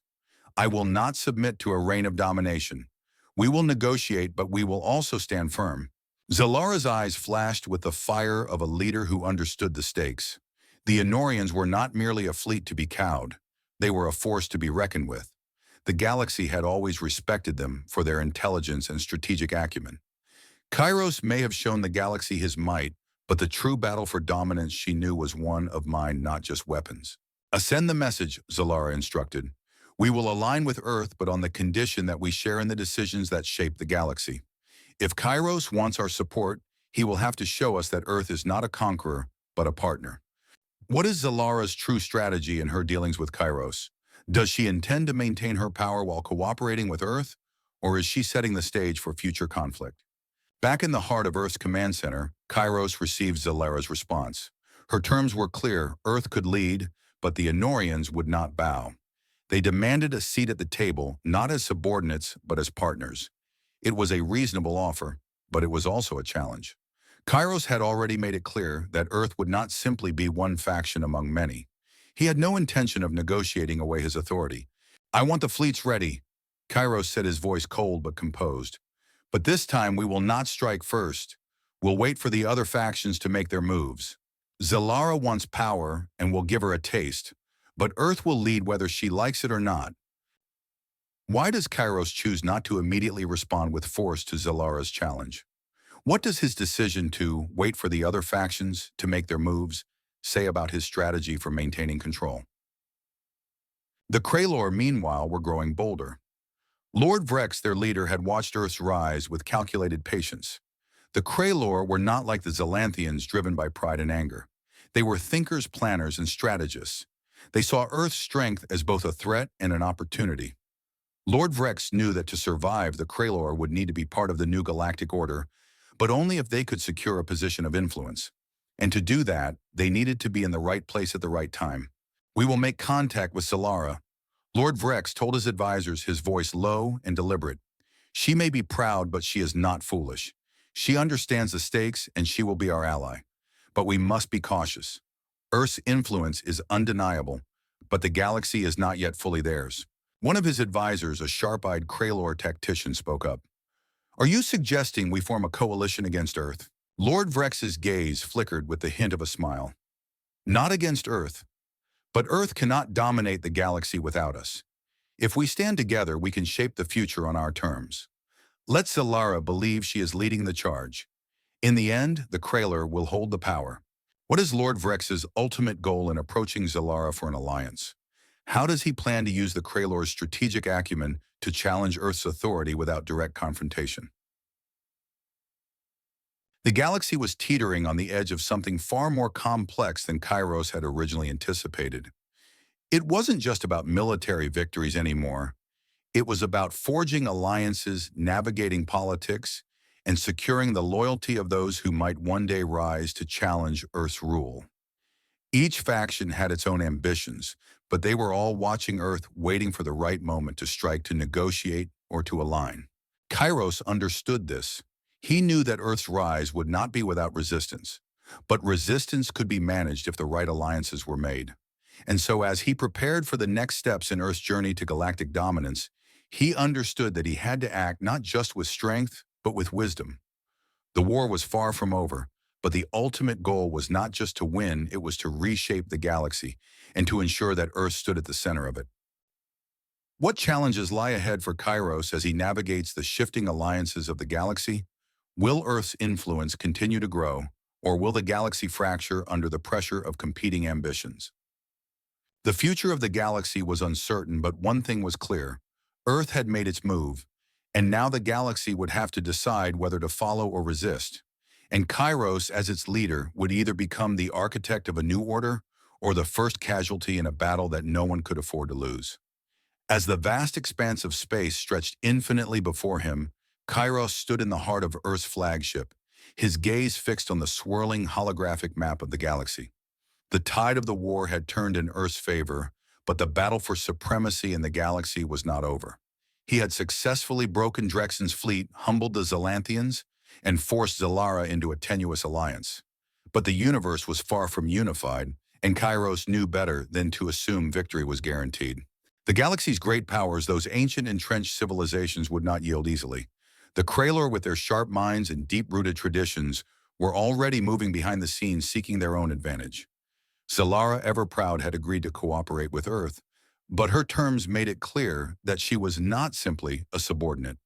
I will not submit to a reign of domination. We will negotiate, but we will also stand firm. Zalara's eyes flashed with the fire of a leader who understood the stakes. The Honorians were not merely a fleet to be cowed. They were a force to be reckoned with. The galaxy had always respected them for their intelligence and strategic acumen. Kairos may have shown the galaxy his might, but the true battle for dominance she knew was one of mind, not just weapons. Ascend the message, Zalara instructed. We will align with Earth, but on the condition that we share in the decisions that shape the galaxy. If Kairos wants our support, he will have to show us that Earth is not a conqueror, but a partner. What is Zalara's true strategy in her dealings with Kairos? Does she intend to maintain her power while cooperating with Earth, or is she setting the stage for future conflict? Back in the heart of Earth's command center, Kairos received Zalara's response. Her terms were clear: Earth could lead, but the Honorians would not bow. They demanded a seat at the table, not as subordinates, but as partners. It was a reasonable offer, but it was also a challenge. Kairos had already made it clear that Earth would not simply be one faction among many. He had no intention of negotiating away his authority. I want the fleets ready, Kairos said, his voice cold but composed. But this time we will not strike first. We'll wait for the other factions to make their moves. Zalara wants power and we'll give her a taste, but Earth will lead whether she likes it or not. Why does Kairos choose not to immediately respond with force to Zalara's challenge? What does his decision to wait for the other factions to make their moves say about his strategy for maintaining control? The Kralor, meanwhile, were growing bolder. Lord Vrex, their leader, had watched Earth's rise with calculated patience. The Kralor were not like the Zalanthians driven by pride and anger. They were thinkers, planners, and strategists. They saw Earth's strength as both a threat and an opportunity. Lord Vrex knew that to survive, the Kralor would need to be part of the new galactic order, but only if they could secure a position of influence. And to do that, they needed to be in the right place at the right time. We will make contact with Zalara. Lord Vrex told his advisors, his voice low and deliberate. She may be proud, but she is not foolish. She understands the stakes, and she will be our ally. But we must be cautious. Earth's influence is undeniable, but the galaxy is not yet fully theirs. One of his advisors, a sharp-eyed Kralor tactician, spoke up. Are you suggesting we form a coalition against Earth? Lord Vrex's gaze flickered with the hint of a smile. Not against Earth. But Earth cannot dominate the galaxy without us. If we stand together, we can shape the future on our terms. Let Zalara believe she is leading the charge. In the end, the Kralor will hold the power. What is Lord Vrex's ultimate goal in approaching Zalara for an alliance? How does he plan to use the Kralor's strategic acumen to challenge Earth's authority without direct confrontation? The galaxy was teetering on the edge of something far more complex than Kairos had originally anticipated. It wasn't just about military victories anymore. It was about forging alliances, navigating politics, and securing the loyalty of those who might one day rise to challenge Earth's rule. Each faction had its own ambitions, but they were all watching Earth, waiting for the right moment to strike, to negotiate, or to align. Kairos understood this. He knew that Earth's rise would not be without resistance, but resistance could be managed if the right alliances were made. And so as he prepared for the next steps in Earth's journey to galactic dominance, he understood that he had to act not just with strength, but with wisdom. The war was far from over, but the ultimate goal was not just to win, it was to reshape the galaxy and to ensure that Earth stood at the center of it. What challenges lie ahead for Kairos as he navigates the shifting alliances of the galaxy? Will Earth's influence continue to grow, or will the galaxy fracture under the pressure of competing ambitions? The future of the galaxy was uncertain, but one thing was clear. Earth had made its move, and now the galaxy would have to decide whether to follow or resist. And Kairos, as its leader, would either become the architect of a new order or the first casualty in a battle that no one could afford to lose. As the vast expanse of space stretched infinitely before him, Kairos stood in the heart of Earth's flagship, his gaze fixed on the swirling holographic map of the galaxy. The tide of the war had turned in Earth's favor, But the battle for supremacy in the galaxy was not over. He had successfully broken Drexen's fleet, humbled the Zalanthians, and forced Zalara into a tenuous alliance. But the universe was far from unified, and Kairos knew better than to assume victory was guaranteed. The galaxy's great powers, those ancient entrenched civilizations, would not yield easily. The Kralor, with their sharp minds and deep-rooted traditions, were already moving behind the scenes seeking their own advantage. Zalara, ever proud, had agreed to cooperate with Earth, but her terms made it clear that she was not simply a subordinate.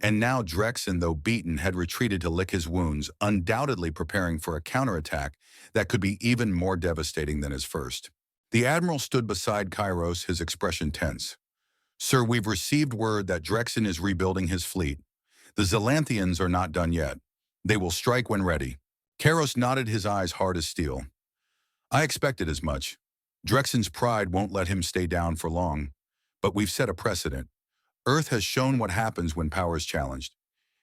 And now Drexen, though beaten, had retreated to lick his wounds, undoubtedly preparing for a counterattack that could be even more devastating than his first. The Admiral stood beside Kairos, his expression tense. "Sir, we've received word that Drexen is rebuilding his fleet. The Zalanthians are not done yet. They will strike when ready." Kairos nodded, his eyes hard as steel. "I expected as much. Drexen's pride won't let him stay down for long, but we've set a precedent. Earth has shown what happens when power is challenged.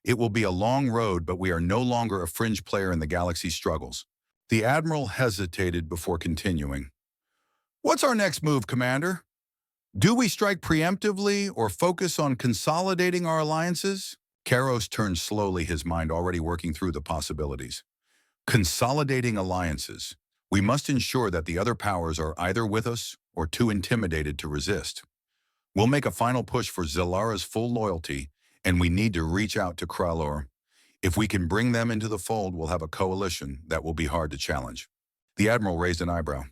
It will be a long road, but we are no longer a fringe player in the galaxy's struggles." The Admiral hesitated before continuing. "What's our next move, Commander? Do we strike preemptively or focus on consolidating our alliances?" Kairos turned slowly, his mind already working through the possibilities. "Consolidating alliances. We must ensure that the other powers are either with us or too intimidated to resist. We'll make a final push for Zalara's full loyalty, and we need to reach out to Kralor. If we can bring them into the fold, we'll have a coalition that will be hard to challenge." The Admiral raised an eyebrow.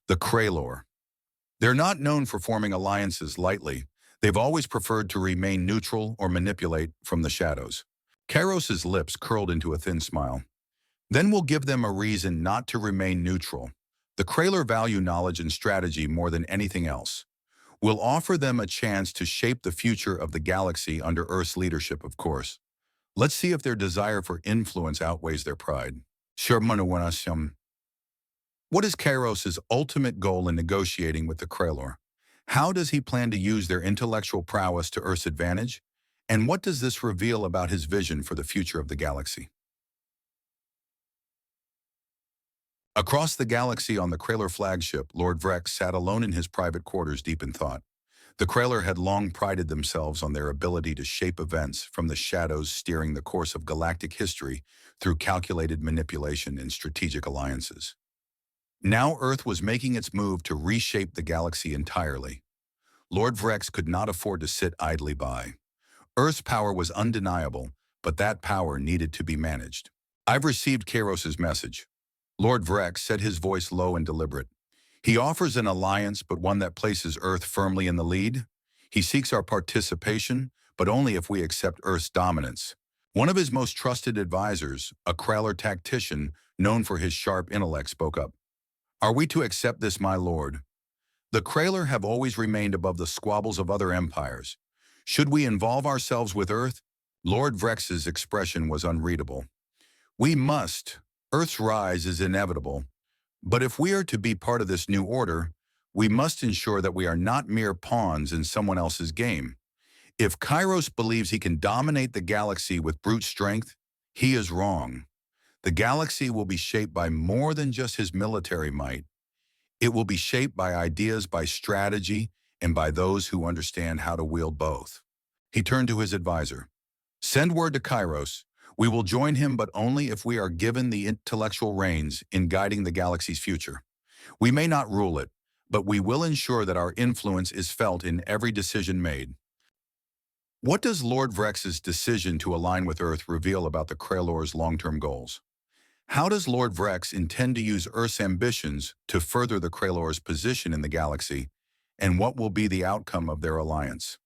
"The Kralor. They're not known for forming alliances lightly. They've always preferred to remain neutral or manipulate from the shadows." Kairos's lips curled into a thin smile. "Then we'll give them a reason not to remain neutral. The Kralor value knowledge and strategy more than anything else. We'll offer them a chance to shape the future of the galaxy under Earth's leadership, of course. Let's see if their desire for influence outweighs their pride." What is Kairos's ultimate goal in negotiating with the Kralor? How does he plan to use their intellectual prowess to Earth's advantage? And what does this reveal about his vision for the future of the galaxy? Across the galaxy on the Kralor flagship, Lord Vrex sat alone in his private quarters, deep in thought. The Kralor had long prided themselves on their ability to shape events from the shadows, steering the course of galactic history through calculated manipulation and strategic alliances. Now Earth was making its move to reshape the galaxy entirely. Lord Vrex could not afford to sit idly by. Earth's power was undeniable, but that power needed to be managed. "I've received Kairos's message." Lord Vrex said, his voice low and deliberate. "He offers an alliance, but one that places Earth firmly in the lead. He seeks our participation, but only if we accept Earth's dominance." One of his most trusted advisors, a Kralor tactician known for his sharp intellect, spoke up. "Are we to accept this, my lord? The Kralor have always remained above the squabbles of other empires. Should we involve ourselves with Earth?" Lord Vrex's expression was unreadable. "We must. Earth's rise is inevitable. But if we are to be part of this new order, we must ensure that we are not mere pawns in someone else's game. If Kairos believes he can dominate the galaxy with brute strength, he is wrong. The galaxy will be shaped by more than just his military might. It will be shaped by ideas, by strategy, and by those who understand how to wield both." He turned to his advisor. "Send word to Kairos. We will join him, but only if we are given the intellectual reins in guiding the galaxy's future. We may not rule it, but we will ensure that our influence is felt in every decision made." What does Lord Vrex's decision to align with Earth reveal about the Kralor's long-term goals? How does Lord Vrex intend to use Earth's ambitions to further the Kralor's position in the galaxy, and what will be the outcome of their alliance?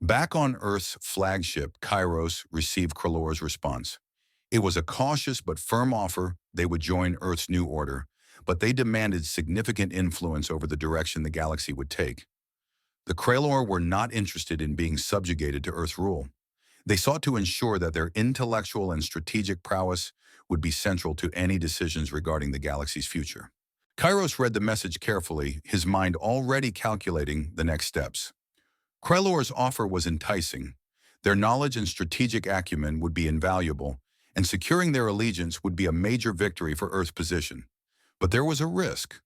Back on Earth's flagship, Kairos received Kralor's response. It was a cautious but firm offer. They would join Earth's new order, but they demanded significant influence over the direction the galaxy would take. The Kralor were not interested in being subjugated to Earth's rule. They sought to ensure that their intellectual and strategic prowess would be central to any decisions regarding the galaxy's future. Kairos read the message carefully, his mind already calculating the next steps. Kralor's offer was enticing. Their knowledge and strategic acumen would be invaluable, and securing their allegiance would be a major victory for Earth's position. But there was a risk.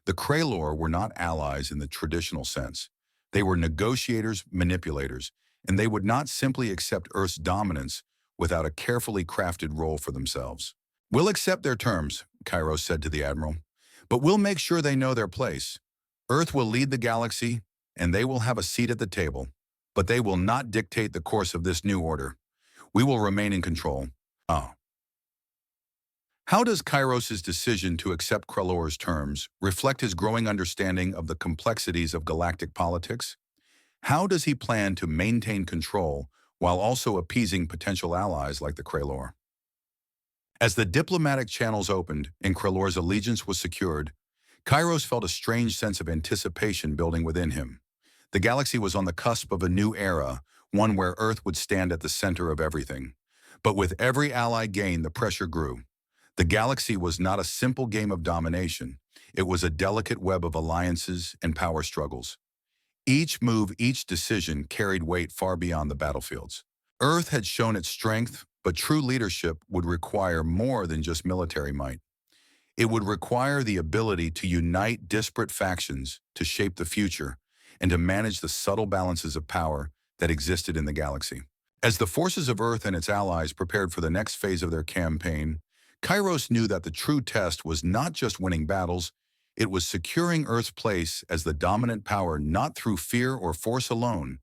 The Kralor were not allies in the traditional sense. They were negotiators, manipulators, and they would not simply accept Earth's dominance without a carefully crafted role for themselves. "We'll accept their terms," Kairos said to the Admiral, "but we'll make sure they know their place. Earth will lead the galaxy, and they will have a seat at the table, but they will not dictate the course of this new order. We will remain in control." Oh. How does Kairos' decision to accept Kralor's terms reflect his growing understanding of the complexities of galactic politics? How does he plan to maintain control while also appeasing potential allies like the Kralor? As the diplomatic channels opened and Kralor's allegiance was secured, Kairos felt a strange sense of anticipation building within him. The galaxy was on the cusp of a new era, one where Earth would stand at the center of everything. But with every ally gained, the pressure grew. The galaxy was not a simple game of domination. It was a delicate web of alliances and power struggles. Each move, each decision carried weight far beyond the battlefields. Earth had shown its strength, but true leadership would require more than just military might. It would require the ability to unite disparate factions, to shape the future, and to manage the subtle balances of power that existed in the galaxy. As the forces of Earth and its allies prepared for the next phase of their campaign, Kairos knew that the true test was not just winning battles, it was securing Earth's place as the dominant power not through fear or force alone,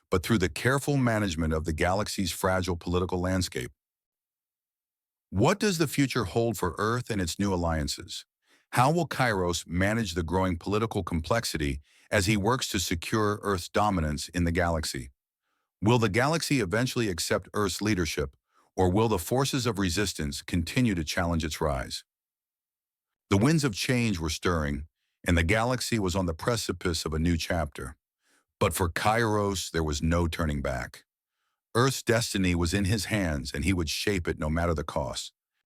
but through the careful management of the galaxy's fragile political landscape. What does the future hold for Earth and its new alliances? How will Kairos manage the growing political complexity as he works to secure Earth's dominance in the galaxy? Will the galaxy eventually accept Earth's leadership, or will the forces of resistance continue to challenge its rise? The winds of change were stirring, and the galaxy was on the precipice of a new chapter. But for Kairos, there was no turning back. Earth's destiny was in his hands, and he would shape it no matter the cost.